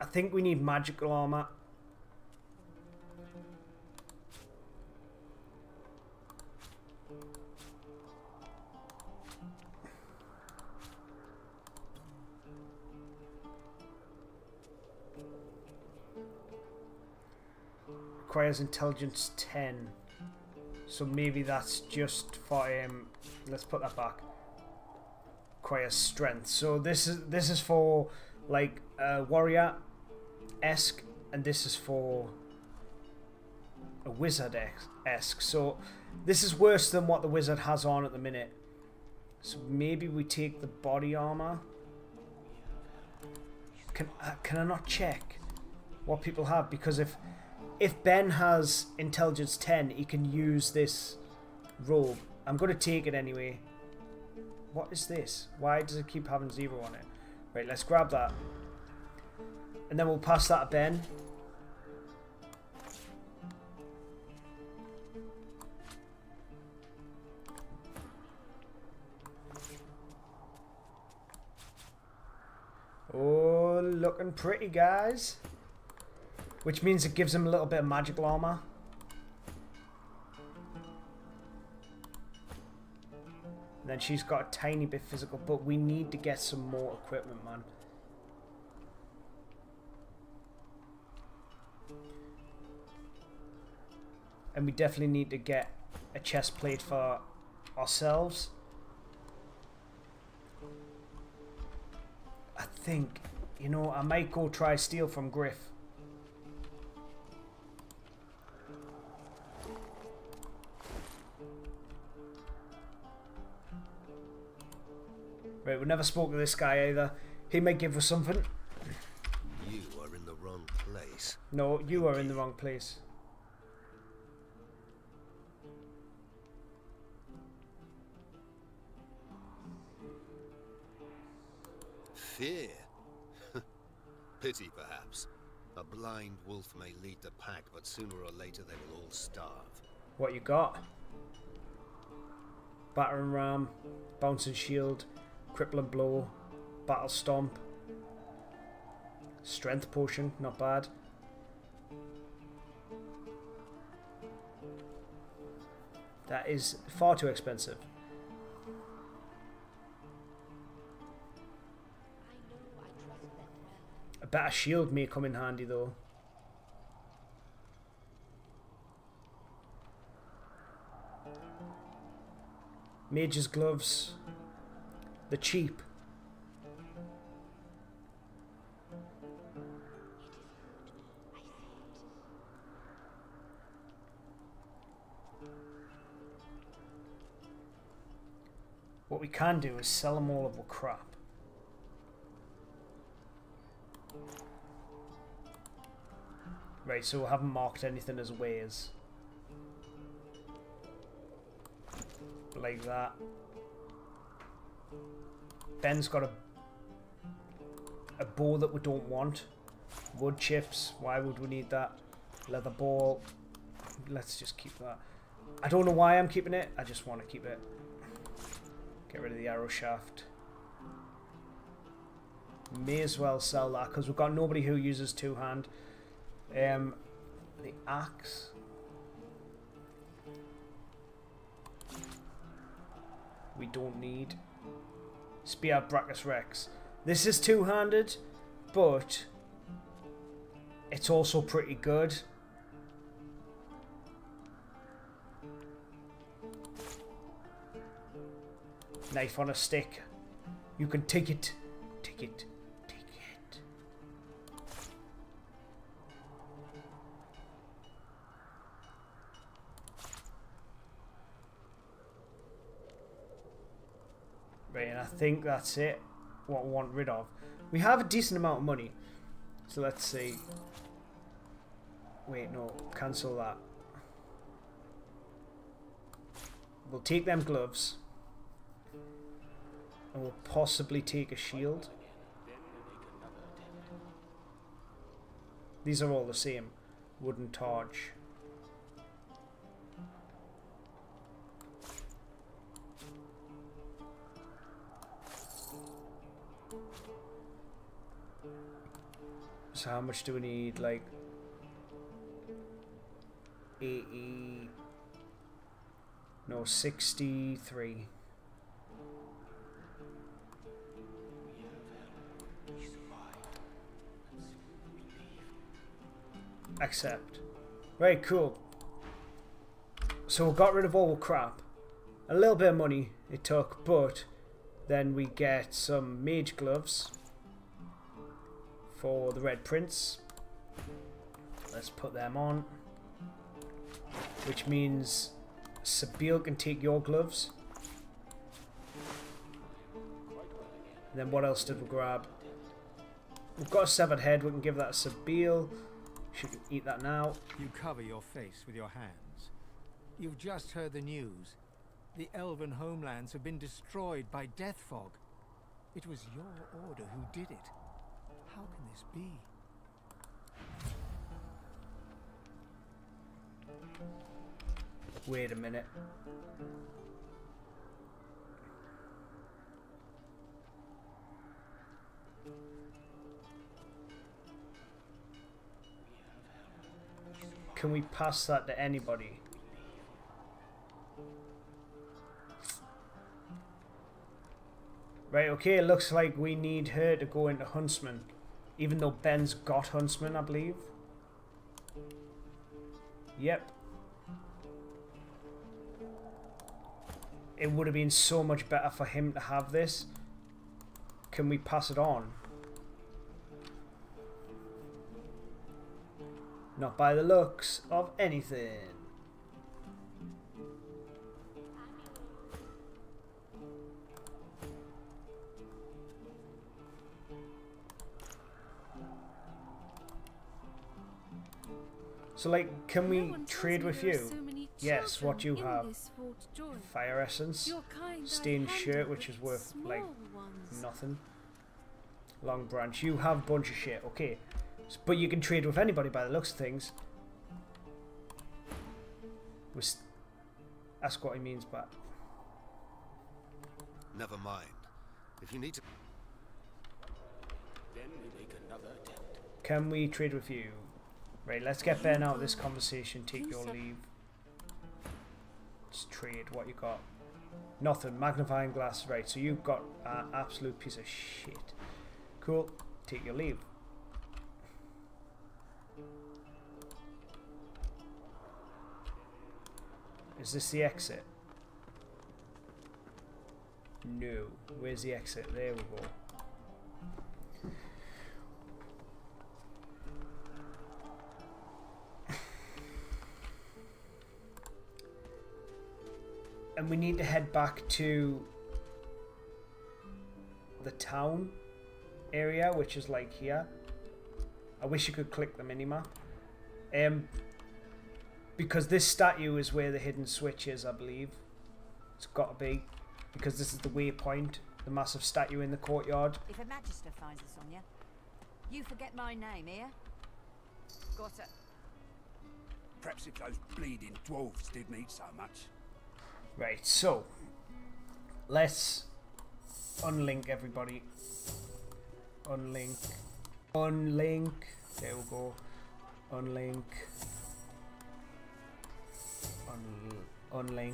I think we need magical armor. Requires intelligence 10. So maybe that's just for let's put that back. Requires strength. So this is for like warrior-esque, and this is for a wizard-esque. So this is worse than what the wizard has on at the minute. So maybe we take the body armor. Can I not check what people have? Because if Ben has intelligence 10, he can use this robe. I'm going to take it anyway. What is this? Why does it keep having 0 on it? Right, let's grab that. And then we'll pass that to Ben. Oh, looking pretty, guys. Which means it gives him a little bit of magical armor. And then she's got a tiny bit physical, but we need to get some more equipment, man. And we definitely need to get a chest plate for ourselves. I think, you know, I might go try steal from Griff. Right, we never spoke to this guy either. He may give us something. You are in the wrong place. No, you are in the wrong place. Fear? Pity, perhaps. A blind wolf may lead the pack, but sooner or later they will all starve. What you got? Battering ram, bouncing shield, crippling blow, battle stomp, strength potion, not bad. That is far too expensive. A better shield may come in handy though. Mage's gloves. The cheap. What we can do is sell them all of the crap. Right, so we haven't marked anything as ways. Like that. Ben's got a bow that we don't want. Wood chips, why would we need that? Leather ball. Let's just keep that. I don't know why I'm keeping it, I just want to keep it. Get rid of the arrow shaft. May as well sell that because we've got nobody who uses two-hand. The axe. We don't need. Spear Brachus Rex. This is two-handed, but it's also pretty good. Knife on a stick. You can take it. Take it. Take it. Right, and I think that's it. What we want rid of. We have a decent amount of money. So let's see. Wait, no. Cancel that. We'll take them gloves. And we'll possibly take a shield. These are all the same. Wooden torch. So how much do we need? Like 80... No, 63. Accept. Very cool. So we got rid of all the crap. A little bit of money it took, but then we get some mage gloves for the Red Prince. Let's put them on. Which means Sabine can take your gloves. And then what else did we grab? We've got a severed head. We can give that to Sabine. She can eat that now. You cover your face with your hands. You've just heard the news. The elven homelands have been destroyed by death fog. It was your order who did it. How can this be? Wait a minute. can we pass that to anybody? Right, okay, it looks like we need her to go into Huntsman. Even though Ben's got Huntsman, I believe. Yep. It would have been so much better for him to have this. Can we pass it on? Not by the looks of anything. So, like, can we trade with you? Yes, what you have. Fire Essence. Stained Shirt, which is worth, like, nothing. Long Branch. You have bunch of shit. Okay. But you can trade with anybody by the looks of things. Ask what he means by... Never mind. If you need to... Then we make another attempt. Can we trade with you? Right, let's get Ben out of this conversation. Take your leave. Just trade. What you got? Nothing. Magnifying glass. Right, so you've got an absolute piece of shit. Cool. Take your leave. Is this the exit? No. Where's the exit? There we go. And we need to head back to the town area, which is like here. I wish you could click the minimap. Because this statue is where the hidden switch is, I believe. It's got to be. Because this is the waypoint, the massive statue in the courtyard. If a magister finds us on you forget my name here. Got it. Perhaps if those bleeding dwarves didn't eat so much. Right, so let's unlink everybody. Unlink. Unlink. There we go. Unlink. Unlink.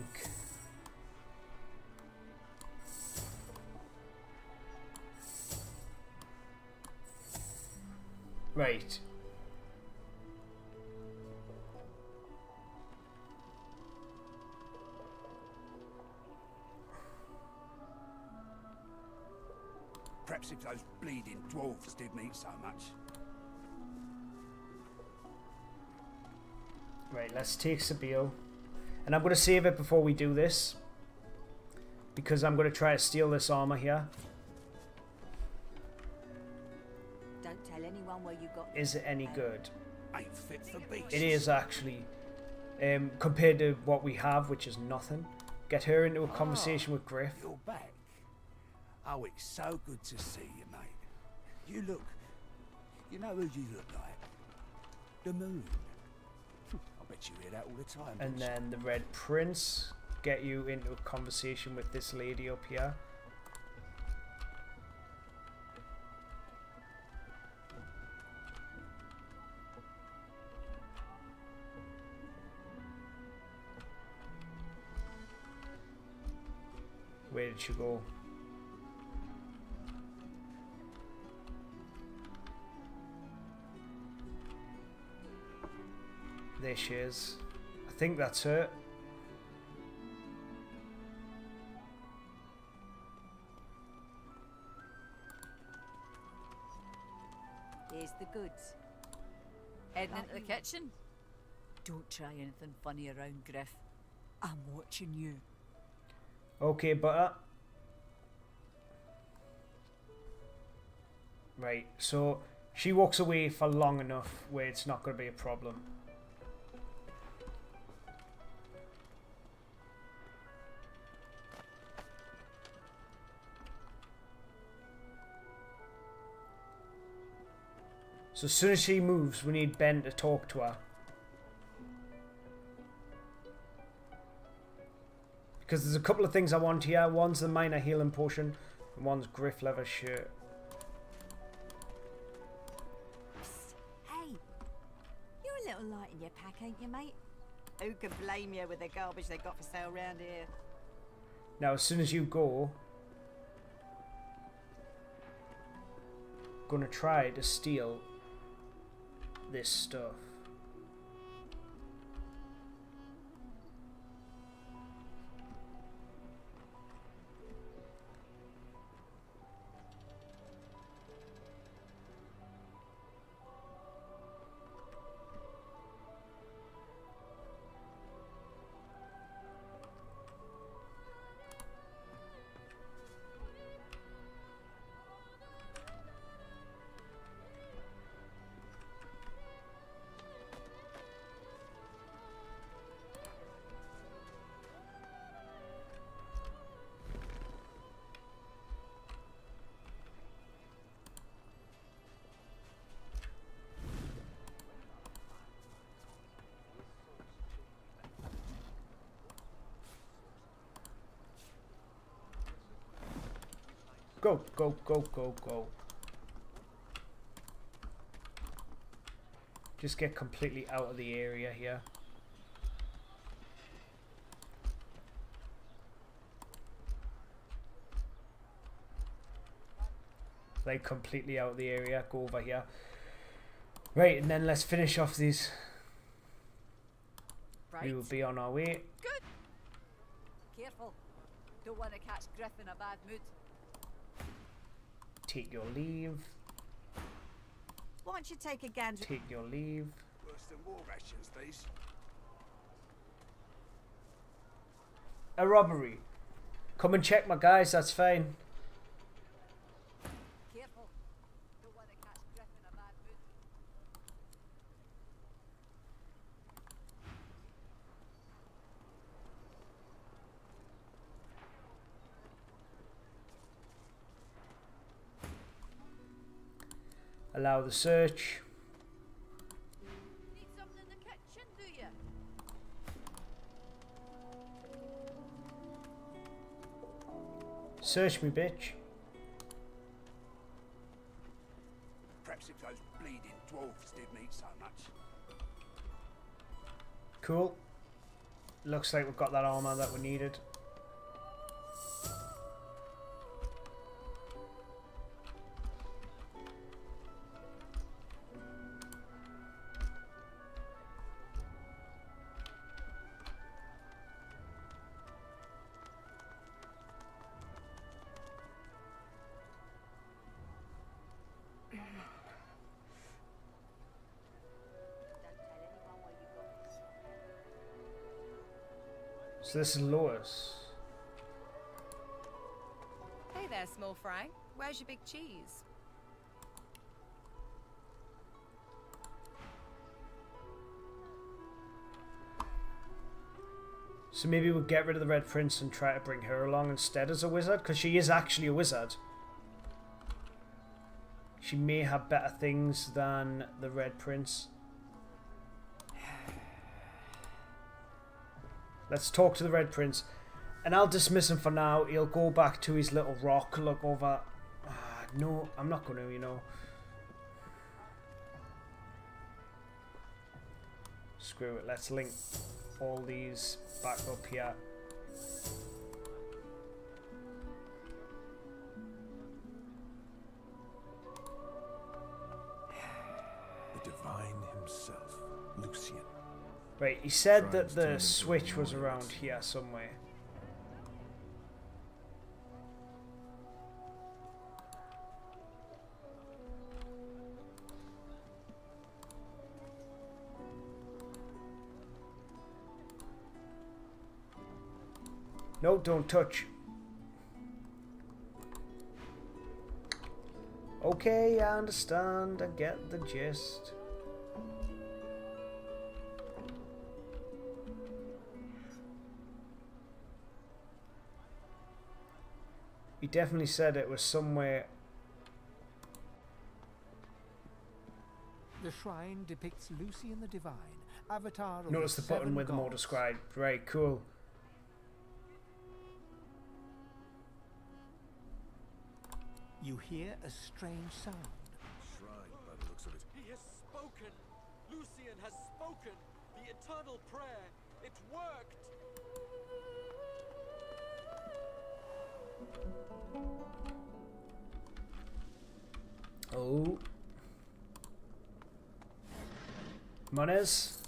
Right. Perhaps if those bleeding dwarves didn't eat so much. Right, let's take Sabille. And I'm going to save it before we do this. Because I'm going to try to steal this armor here. Don't tell anyone where you got. Is it any good? Ain't fit for beasts. It is actually. Compared to what we have, which is nothing. Get her into a conversation with Griff. You're back. Oh, it's so good to see you, mate. You look... You know who you look like? The moon. I bet you hear that all the time. And then the Red Prince. Get you into a conversation with this lady up here. Where did she go? There she is. I think that's her. Here's the goods. Heading into the kitchen? Don't try anything funny around, Griff. I'm watching you. Okay, butter. Right, so she walks away for long enough where it's not going to be a problem. So as soon as she moves, we need Ben to talk to her. Because there's a couple of things I want here. One's the minor healing potion, and one's Griff leather shirt. Hey, you're a little light in your pack, ain't you, mate? Who could blame you with the garbage they got for sale round here? Now, as soon as you go, gonna try to steal this stuff. Go, go, go, go, go. Just get completely out of the area here. Like completely out of the area. Go over here. Right, and then let's finish off these. Right. We will be on our way. Good. Careful. Don't want to catch Griff in a bad mood. Take your leave. Why don't you take a gander? Take your leave. Worse than war rations, these. A robbery. Come and check my guys, that's fine. Careful. Don't want to catch Griff in a bad mood. Allow the search. Need something in the kitchen, do you? Search me, bitch. Perhaps if those bleeding dwarves didn't eat so much. Cool. Looks like we've got that armor that we needed. So this is Lois. Hey there, small fry. Where's your big cheese? So maybe we'll get rid of the Red Prince and try to bring her along instead as a wizard, because she is actually a wizard. She may have better things than the Red Prince. Let's talk to the Red Prince. And I'll dismiss him for now. He'll go back to his little rock, look over. No, I'm not going to, you know. Screw it. Let's link all these back up here. The divine himself, Lucian. Right, he said that the switch was around here somewhere. No, don't touch. Okay, I understand. I get the gist. He definitely said it was somewhere. The shrine depicts Lucian the Divine, avatar of Notice the button with more described. Right, cool. You hear a strange sound. Shrine, by the looks of it. He has spoken. Lucian guardian has spoken. The eternal prayer. It worked. Oh. Monies.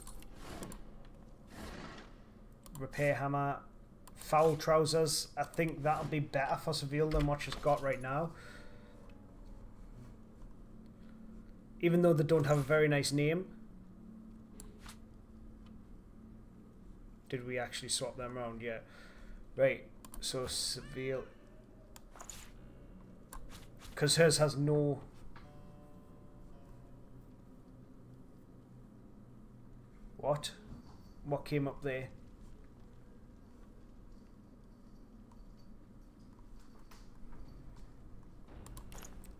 Repair hammer. Foul trousers. I think that'll be better for Seville than what she's got right now. Even though they don't have a very nice name. Did we actually swap them around? Yeah. Right. So Seville. Because hers has no... What? What came up there?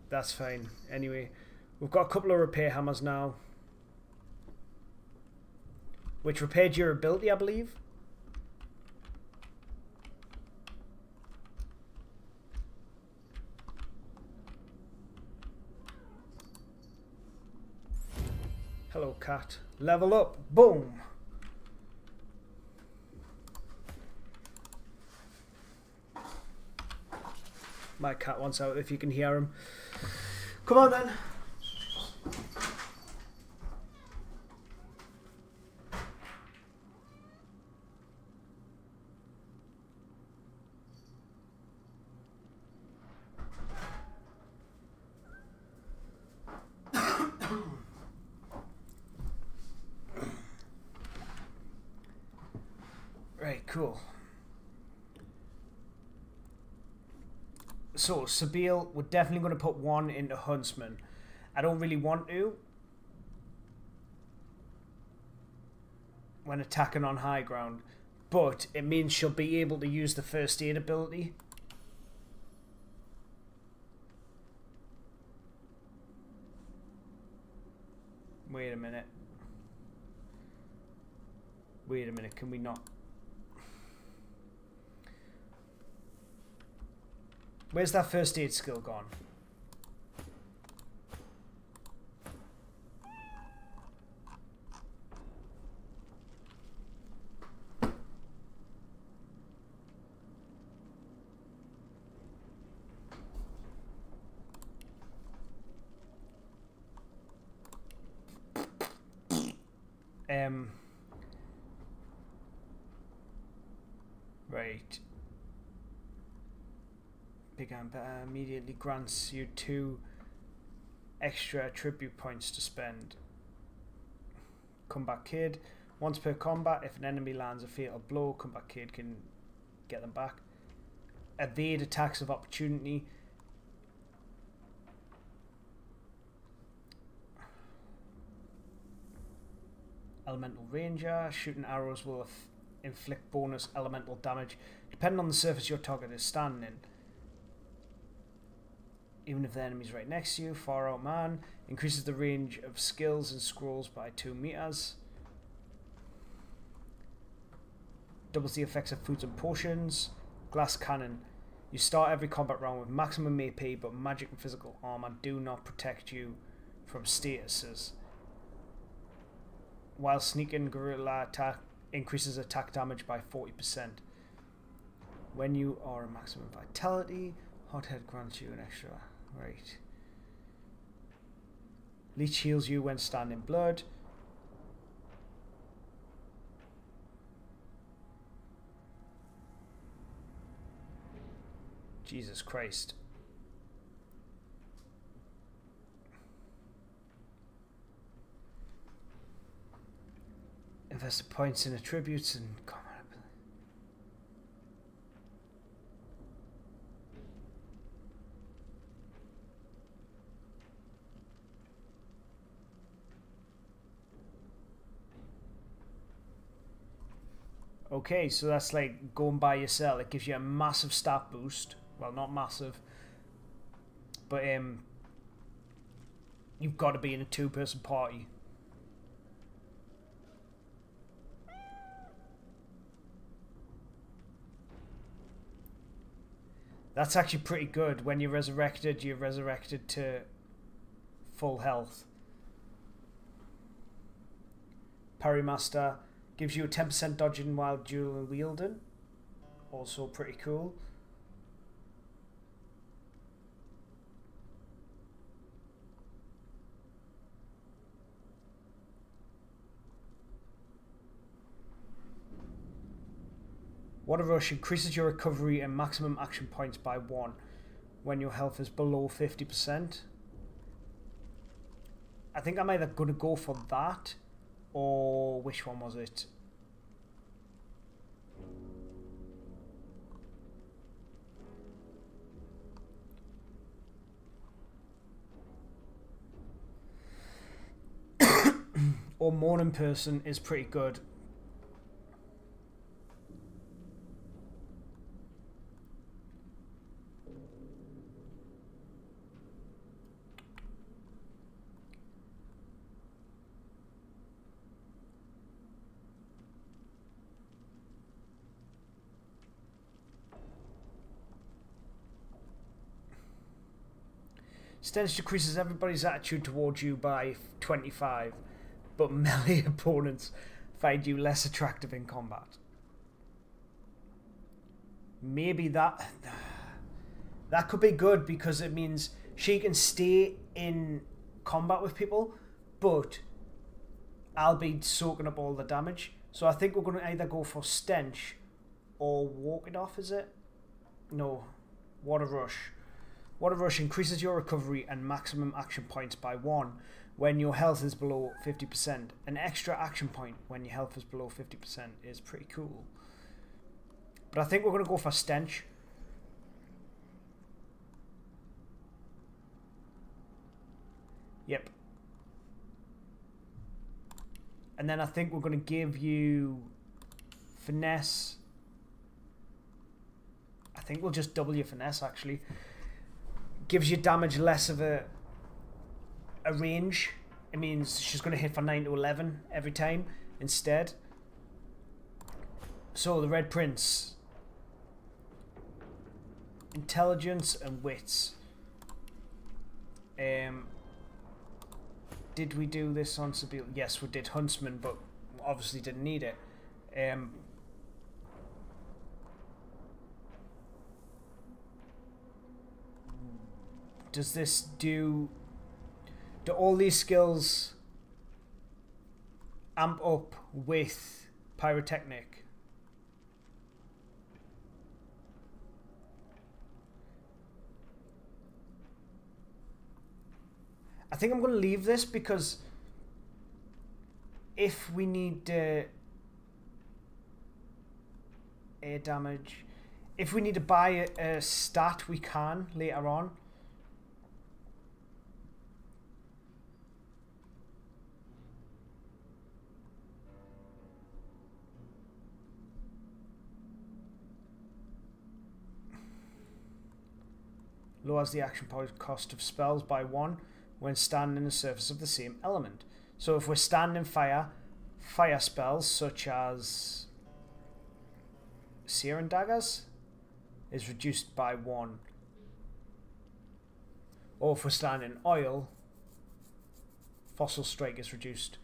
That's fine. Anyway, we've got a couple of repair hammers now. Which repair durability, I believe. Hello, cat. Level up. Boom. My cat wants out if you can hear him. Come on then. Right, cool. So, Sabine, we're definitely going to put one into Huntsman. I don't really want to when attacking on high ground, but it means she'll be able to use the first aid ability. Wait a minute. Wait a minute, can we not... Where's that first aid skill gone? Right. Big Amber immediately grants you 2 extra attribute points to spend. Combat Kid. Once per combat, if an enemy lands a fatal blow, Combat Kid can get them back. Evade attacks of opportunity. Elemental Ranger. Shooting arrows will inflict bonus elemental damage depending on the surface your target is standing in. Even if the enemy's right next to you. Far Out Man increases the range of skills and scrolls by 2 meters. Doubles the effects of foods and potions. Glass Cannon. You start every combat round with maximum AP, but magic and physical armor do not protect you from statuses. While Sneaking Guerrilla Attack increases attack damage by 40%. When you are at maximum vitality, Hothead grants you an extra... Right. Leech heals you when standing blood. Jesus Christ. Invest points in attributes and combat ability. Okay, so that's like going by yourself. It gives you a massive stat boost. Well, not massive, but you've got to be in a 2-person party. That's actually pretty good. When you're resurrected to full health. Parry Master. Gives you a 10% dodging while dual wielding. Also pretty cool. Water Rush increases your recovery and maximum action points by 1 when your health is below 50%. I think I'm either going to go for that, or which one was it? Or Morning Person is pretty good. Stench decreases everybody's attitude towards you by 25, but melee opponents find you less attractive in combat. Maybe that could be good, because it means she can stay in combat with people, but I'll be soaking up all the damage. So I think we're going to either go for Stench or Walk It Off, is it? No, Water Rush. Water Rush increases your recovery and maximum action points by 1 when your health is below 50%. An extra action point when your health is below 50% is pretty cool. But I think we're going to go for Stench. Yep. And then I think we're going to give you Finesse. I think we'll just double your Finesse, actually. Gives you damage less of a range. It means she's going to hit for 9 to 11 every time instead. So the Red Prince. Intelligence and Wits. Did we do this on Sabine? Yes, we did Huntsman, but obviously didn't need it. Does this do all these skills amp up with Pyrotechnic? I think I'm going to leave this, because if we need air damage, if we need to buy a stat, we can later on. Lowers the action point cost of spells by 1 when standing in the surface of the same element. So if we're standing fire spells such as Searing Daggers is reduced by 1. Or if we're standing oil, Fossil Strike is reduced.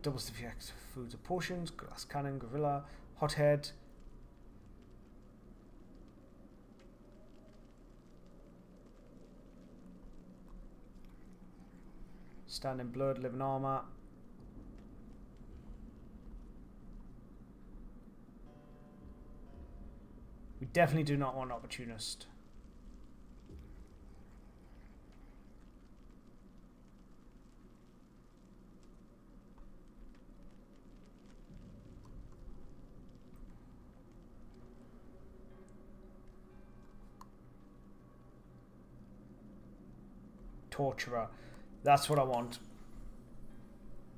Doubles the effect of foods or potions, Glass Cannon, Gorilla, Hothead. Standing Blood, Living Armor. We definitely do not want Opportunist. Torturer. That's what I want.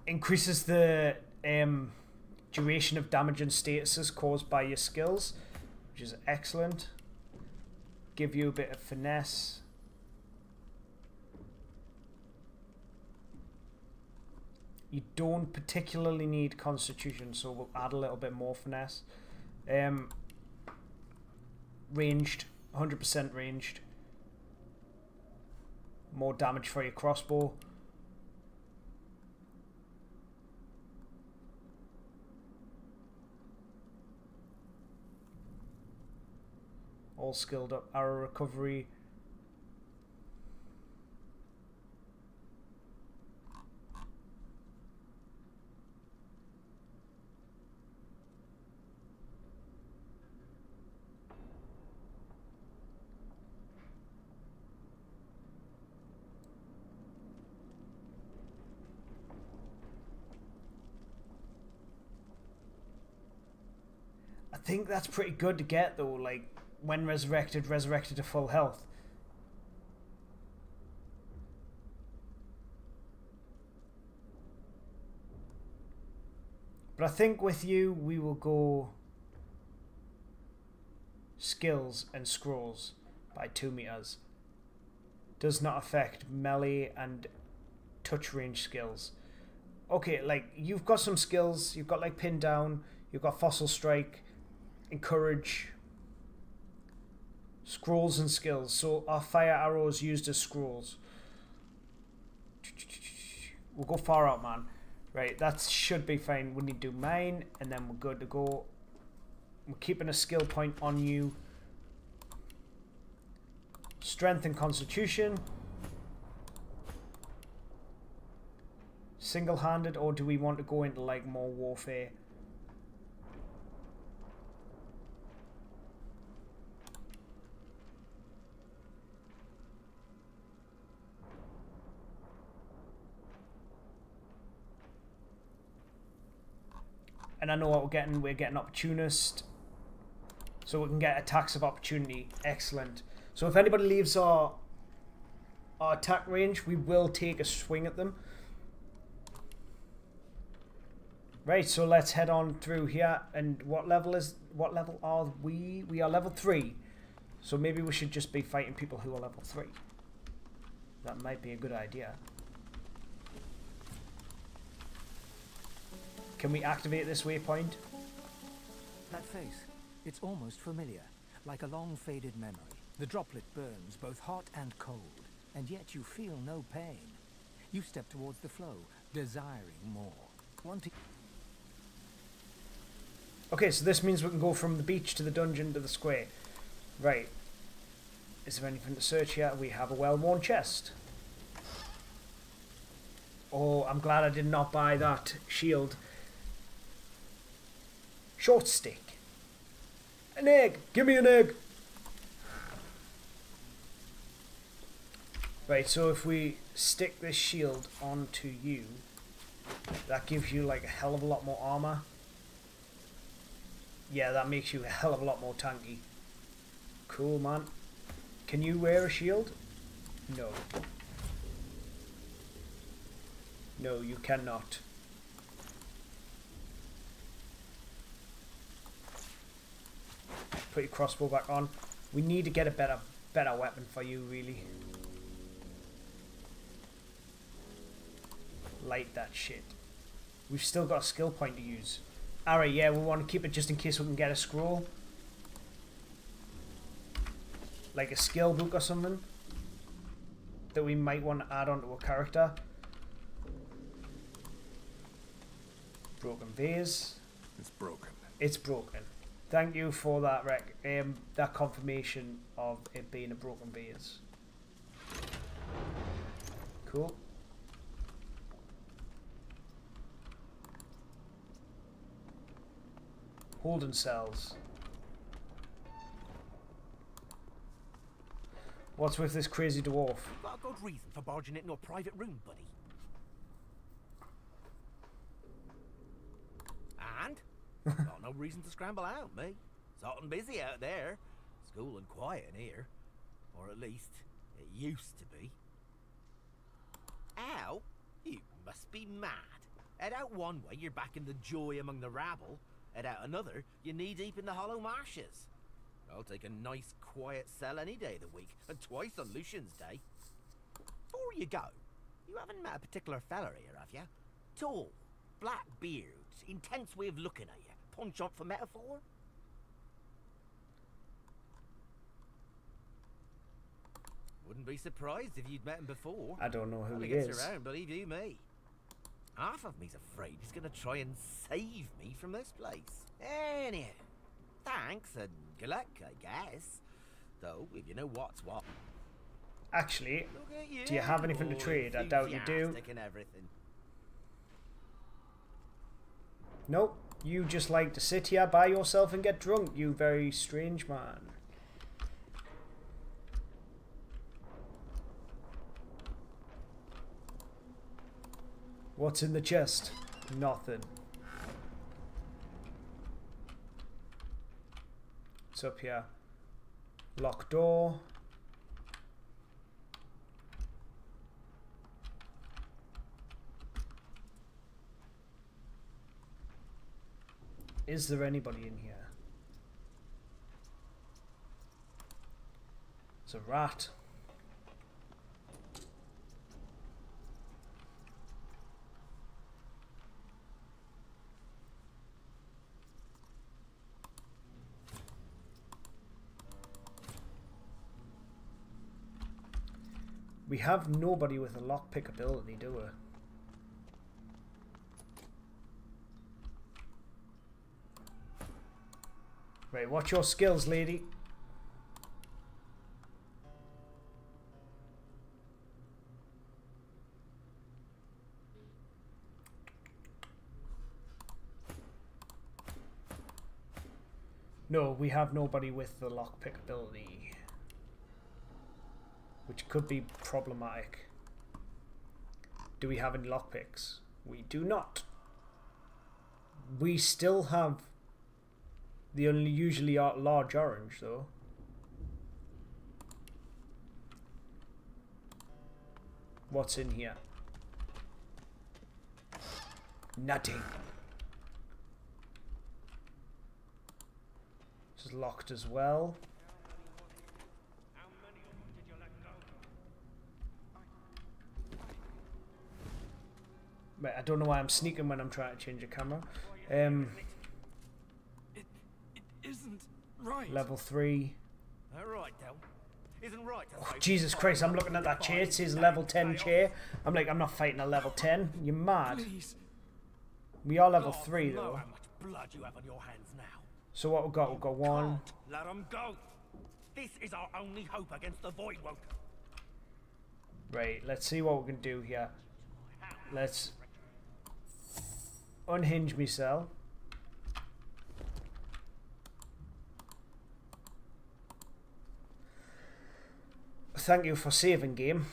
Increases the duration of damage and statuses caused by your skills, which is excellent. Give you a bit of finesse. You don't particularly need constitution, so we'll add a little bit more finesse. Ranged, 100% ranged. More damage for your crossbow. all skilled up. Arrow recovery. I think that's pretty good to get though, like when resurrected to full health. But I think with you we will go skills and scrolls by 2 meters. Does not affect melee and touch range skills. Okay, like you've got some skills, you've got like pin down, you've got fossil strike, encourage, scrolls and skills. So our fire arrows used as scrolls. We'll go far out, man. Right, that should be fine. We need to do mine and then we're good to go. We're keeping a skill point on you. Strength and constitution. Single-handed, or do we want to go into like more warfare? And I know what we're getting. We're getting opportunist. So we can get attacks of opportunity. Excellent. So if anybody leaves our attack range, we will take a swing at them. Right, so let's head on through here. And what level are we? We are level 3. So maybe we should just be fighting people who are level 3. That might be a good idea. Can we activate this waypoint? That face, it's almost familiar, like a long faded memory. The droplet burns both hot and cold, and yet you feel no pain. You step towards the flow, desiring more, wanting... Okay, so this means we can go from the beach to the dungeon to the square. Right. Is there anything to search here? We have a well-worn chest. Oh, I'm glad I did not buy that shield. Short stick. An egg! Give me an egg! Right, so if we stick this shield onto you, that gives you like a hell of a lot more armor. Yeah, that makes you a hell of a lot more tanky. Cool, man. Can you wear a shield? No. No, you cannot. Put your crossbow back on. We need to get a better weapon for you, really. Light that shit. We've still got a skill point to use. Alright, yeah, we want to keep it just in case we can get a scroll. Like a skill book or something. That we might want to add onto a character. Broken vase. It's broken. It's broken. Thank you for that that confirmation of it being a broken vase. Cool. Holding cells. What's with this crazy dwarf? Got a good reason for barging into a private room, buddy. And? Got no reason to scramble out, me. It's hot and busy out there. It's cool and quiet in here. Or at least, it used to be. Ow! You must be mad. Head out one way, you're back in the joy among the rabble. Head out another, you're knee-deep in the hollow marshes. I'll take a nice, quiet cell any day of the week, and twice on Lucian's Day. Before you go, you haven't met a particular feller here, have you? Tall, black beard, intense way of looking at you. Punch up for metaphor? Wouldn't be surprised if you'd met him before. I don't know who well, he gets is. around, believe you me. Half of me's afraid he's gonna try and save me from this place. Anyhow, thanks and good luck, I guess. Though, if you know what's what. Actually, Look at you, do you have anything to trade? I doubt you do. enthusiastic and everything. Nope. You just like to sit here by yourself and get drunk, you very strange man. What's in the chest? Nothing. What's up here? Locked door. Is there anybody in here? There's a rat. We have nobody with a lockpick ability, do we? Right, watch your skills, lady. No, we have nobody with the lockpick ability, which could be problematic. Do we have any lockpicks? We do not. We still have the unusually large orange, though. What's in here? Nothing. This is locked as well. Right, I don't know why I'm sneaking when I'm trying to change a camera. It isn't right. Level 3. Alright, then. Isn't right. Oh, Jesus Christ, I'm looking at that chair. It says level 10 chair. I'm like, I'm not fighting a level 10. You're mad. Please. We are level 3, though. How much blood you have on your hands now. So what we've got? We've got 1. Let them go. This is our only hope against the Voidwoke. Right, let's see what we can do here. Let's unhinge me cell. Thank you for saving, game.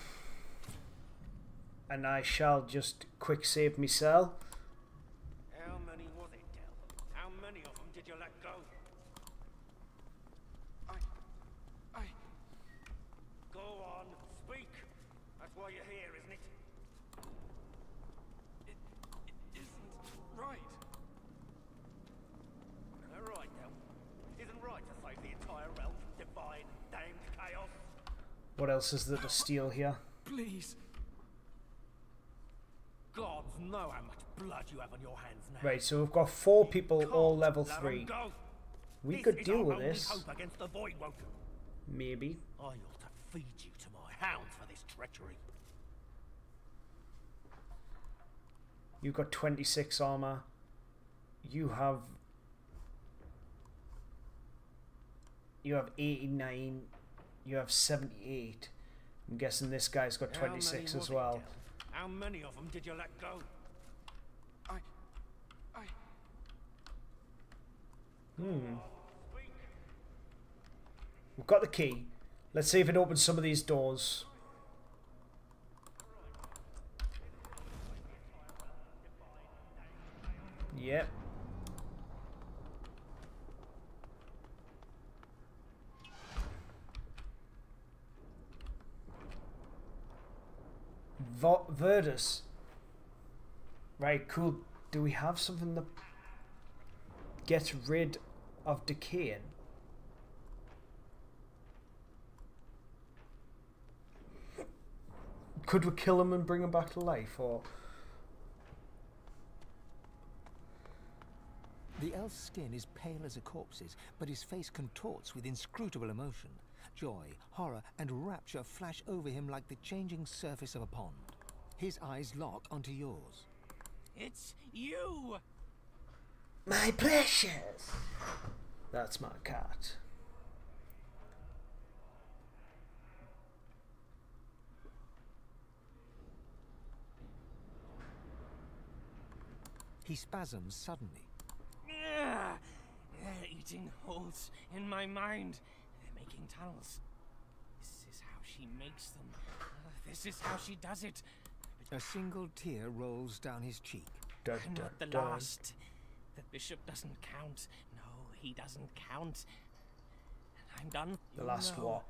And I shall just quick save me cell. How many was it, Del? How many of them did you let go? I... Go on, speak. That's why you're here, isn't it? It isn't right. Alright, Del. Isn't right to save the entire realm from divine, damned chaos. What else is there to steal here? Please. Gods know how much blood you have on your hands now. Right, so we've got 4 people, all level 3. We could deal with this. Hope against the Voidwoke. Maybe. I ought to feed you to my hounds for this treachery. You've got 26 armor. You have 89. You have 78. I'm guessing this guy's got 26 as well. How many of them did you let go? We've got the key. Let's see if it opens some of these doors. Yep. Verdus. Right, cool. Do we have something that gets rid of decaying? Could we kill him and bring him back to life, or...? The elf's skin is pale as a corpse's, but his face contorts with inscrutable emotion. Joy, horror, and rapture flash over him like the changing surface of a pond. His eyes lock onto yours. It's you! My precious! That's my cat. He spasms suddenly. They're eating holes in my mind. They're making tunnels. This is how she makes them. This is how she does it. A single tear rolls down his cheek. I'm not the last. The bishop doesn't count. No, he doesn't count. I'm done. The last what?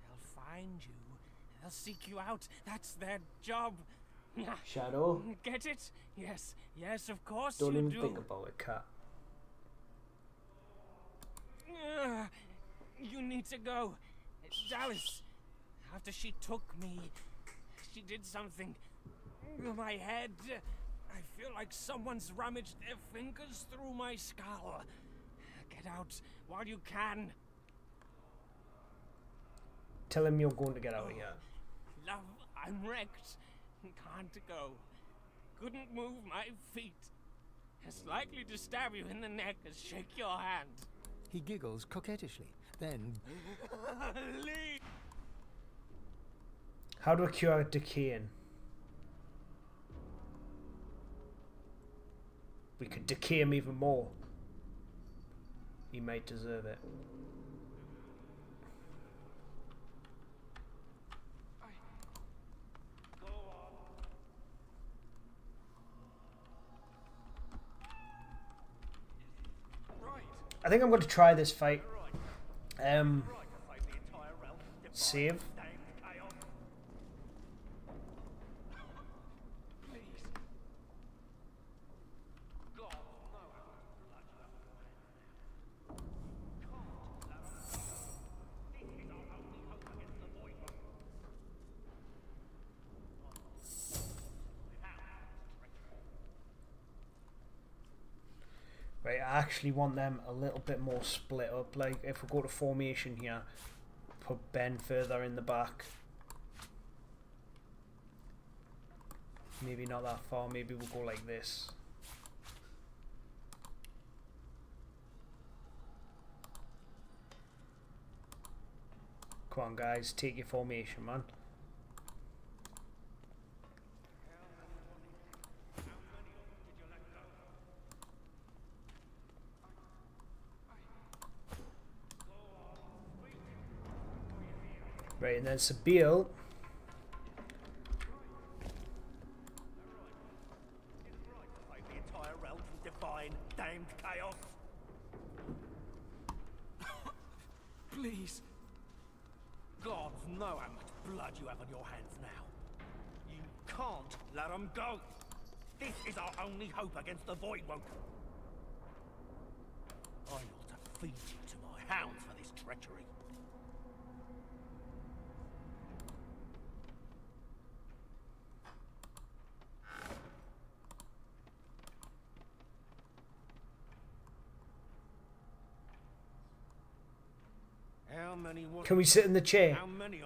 They'll find you. They'll seek you out. That's their job. Shadow? Get it? Yes. Yes, of course Don't you even do. think about it, cat. You need to go. Dallas, after she took me, she did something. My head. I feel like someone's rummaged their fingers through my skull. Get out while you can. Tell him you're going to get out of here. Love, I'm wrecked. Can't go. Couldn't move my feet. As likely to stab you in the neck as shake your hand. He giggles coquettishly, then... Leave. How do I cure decaying? We could decay him even more. He might deserve it. I think I'm going to try this fight. Save. Right, I actually want them a little bit more split up. Like, if we go to formation here, put Ben further in the back. Maybe not that far, maybe we'll go like this. Come on guys, take your formation, man. Right, and then Sabille. The entire realm from divine, damned chaos. Please. Gods know how much blood you have on your hands now. You can't let them go. This is our only hope against the Voidwoke. I ought to feed you to my hounds for this treachery. Can we sit in the chair?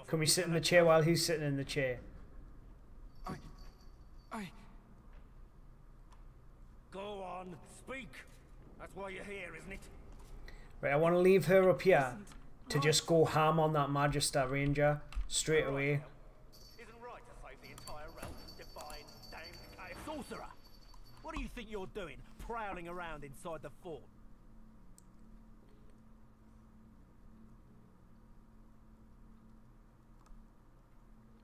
Can we sit in the chair while he's sitting in the chair? Go on, speak. That's why you're here, isn't it? Right, I want to leave her up here to just go ham on that Magister Ranger straight away. Isn't right to save the entire realm from divine, damned chaos. Sorcerer! What do you think you're doing, prowling around inside the fort?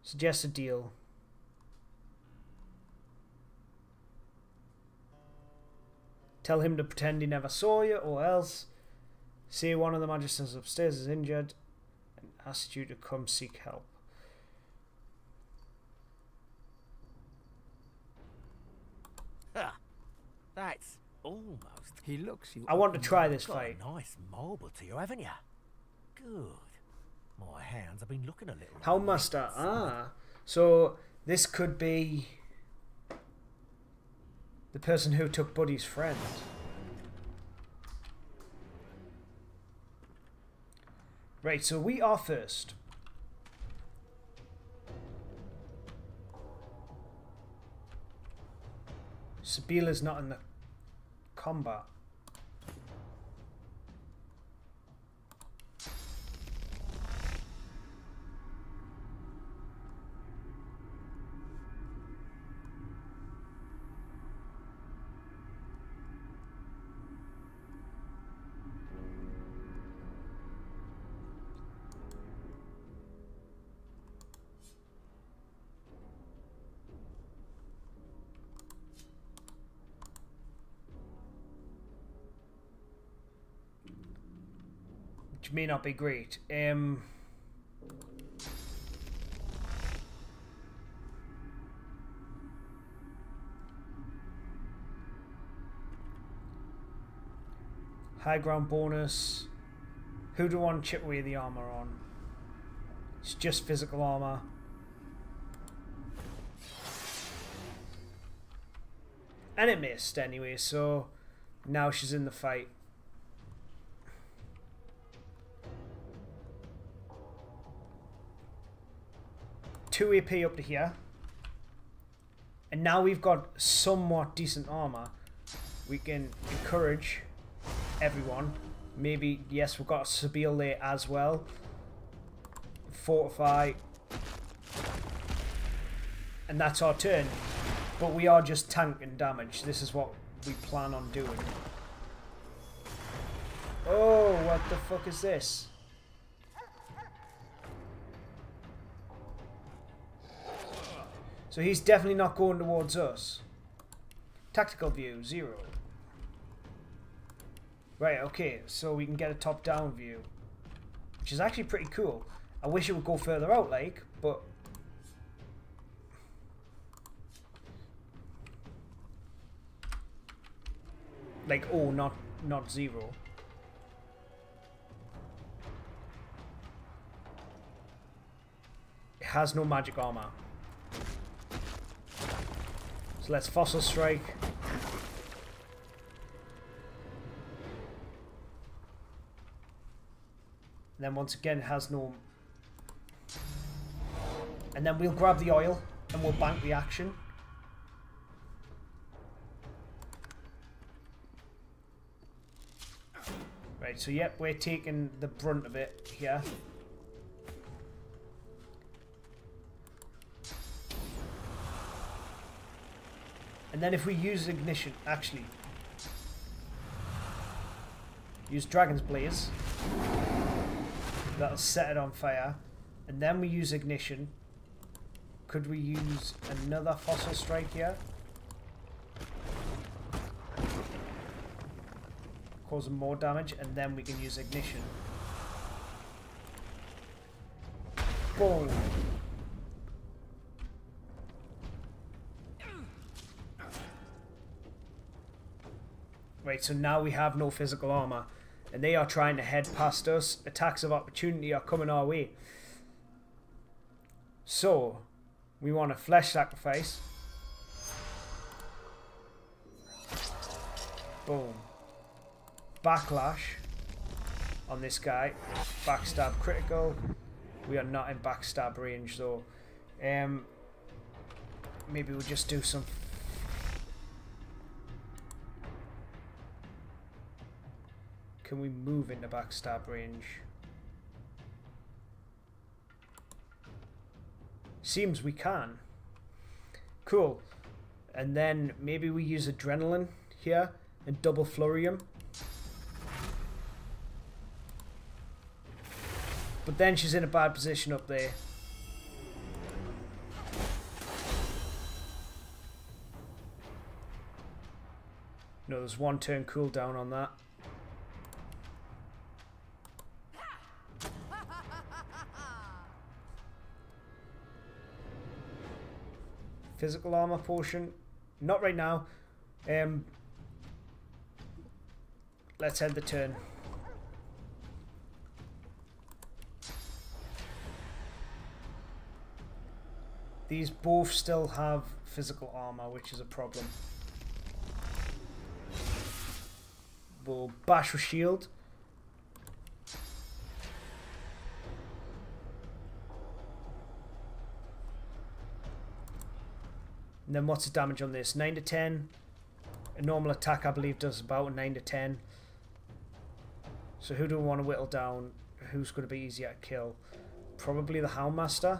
Suggest a deal. Tell him to pretend he never saw you, or else say one of the Magisters upstairs is injured and ask you to come seek help. That's almost... He looks you I want to try this fight. Got a nice marble to you, haven't you? Good. My hands have been looking a little... How Master? Ah. So this could be the person who took Buddy's friend. Right, so we are first. Sabila's not in the combat. which may not be great. High ground bonus. Who do I want to chip away the armor on? It's just physical armor. And it missed anyway, so now she's in the fight. Two AP up to here. And now we've got somewhat decent armor. We can encourage everyone. Maybe, yes, we've got Sabile there as well. Fortify. And that's our turn. But we are just tanking damage. This is what we plan on doing. Oh, what the fuck is this? So he's definitely not going towards us. Tactical view, 0. Right, okay, so we can get a top-down view. Which is actually pretty cool. I wish it would go further out, like, but... Like, oh, not 0. It has no magic armor. So let's Fossil Strike. And then once again it has no... And then we'll grab the oil and we'll bank the action. Right, so yep, we're taking the brunt of it here. And then if we use ignition, actually, use Dragon's Blaze, that'll set it on fire. And then we use ignition. Could we use another Fossil Strike here? Causing more damage, and then we can use ignition. Boom. Right, so now we have no physical armor, and they are trying to head past us. Attacks of opportunity are coming our way. So, we want a Flesh Sacrifice. Boom. Backlash on this guy. Backstab critical. We are not in backstab range though. Maybe we'll just do some... Can we move into backstab range? Seems we can. Cool. And then maybe we use Adrenaline here and double flurry him. But then she's in a bad position up there. No, there's 1 turn cooldown on that. Physical armor potion. Not right now. Let's end the turn. These both still have physical armor, which is a problem. We'll bash with shield. And then what's the damage on this? 9 to 10. A normal attack, I believe, does about 9 to 10. So who do we want to whittle down? Who's going to be easier to kill? Probably the Houndmaster.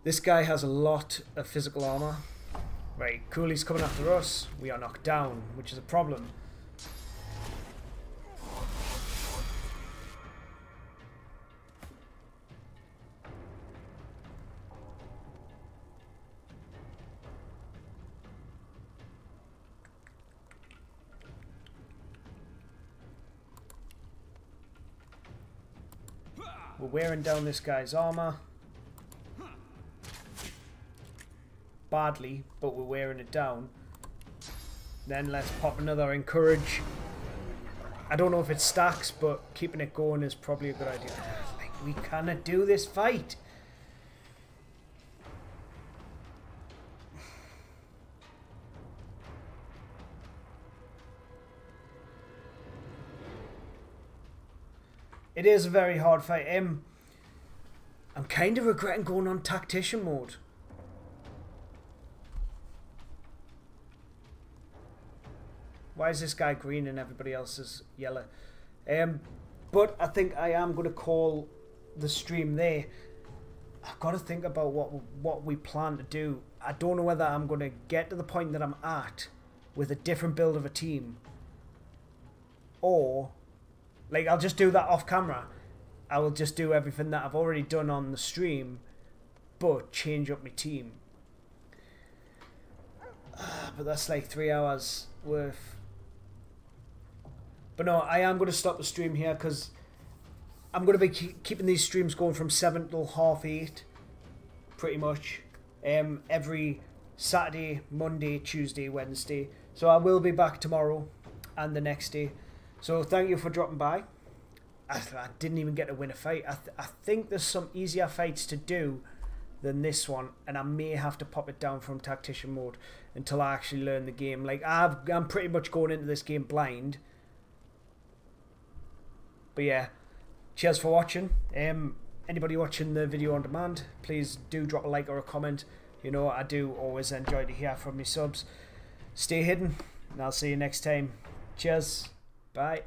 This guy has a lot of physical armor. Right, Cooley's coming after us. We are knocked down, which is a problem. We're wearing down this guy's armor. Badly, but we're wearing it down. Then let's pop another encourage. I don't know if it stacks, but keeping it going is probably a good idea. Like, we cannot do this fight. It is a very hard fight. I'm kind of regretting going on Tactician mode. Why is this guy green and everybody else is yellow? But I think I am going to call the stream there. I've got to think about what we plan to do. I don't know whether I'm going to get to the point that I'm at with a different build of a team, or like I'll just do that off camera. I will just do everything that I've already done on the stream, but change up my team. But that's like 3 hours worth. But no, I am going to stop the stream here because I'm going to be keeping these streams going from 7 till 8:30, pretty much. Every Saturday, Monday, Tuesday, Wednesday. So I will be back tomorrow and the next day. So thank you for dropping by. I didn't even get to win a fight. I think there's some easier fights to do than this one, and I may have to pop it down from Tactician mode until I actually learn the game. Like I'm pretty much going into this game blind. But yeah, cheers for watching. Anybody watching the video on demand, please do drop a like or a comment. You know, I do always enjoy to hear from my subs. Stay hidden, and I'll see you next time. Cheers. Bye.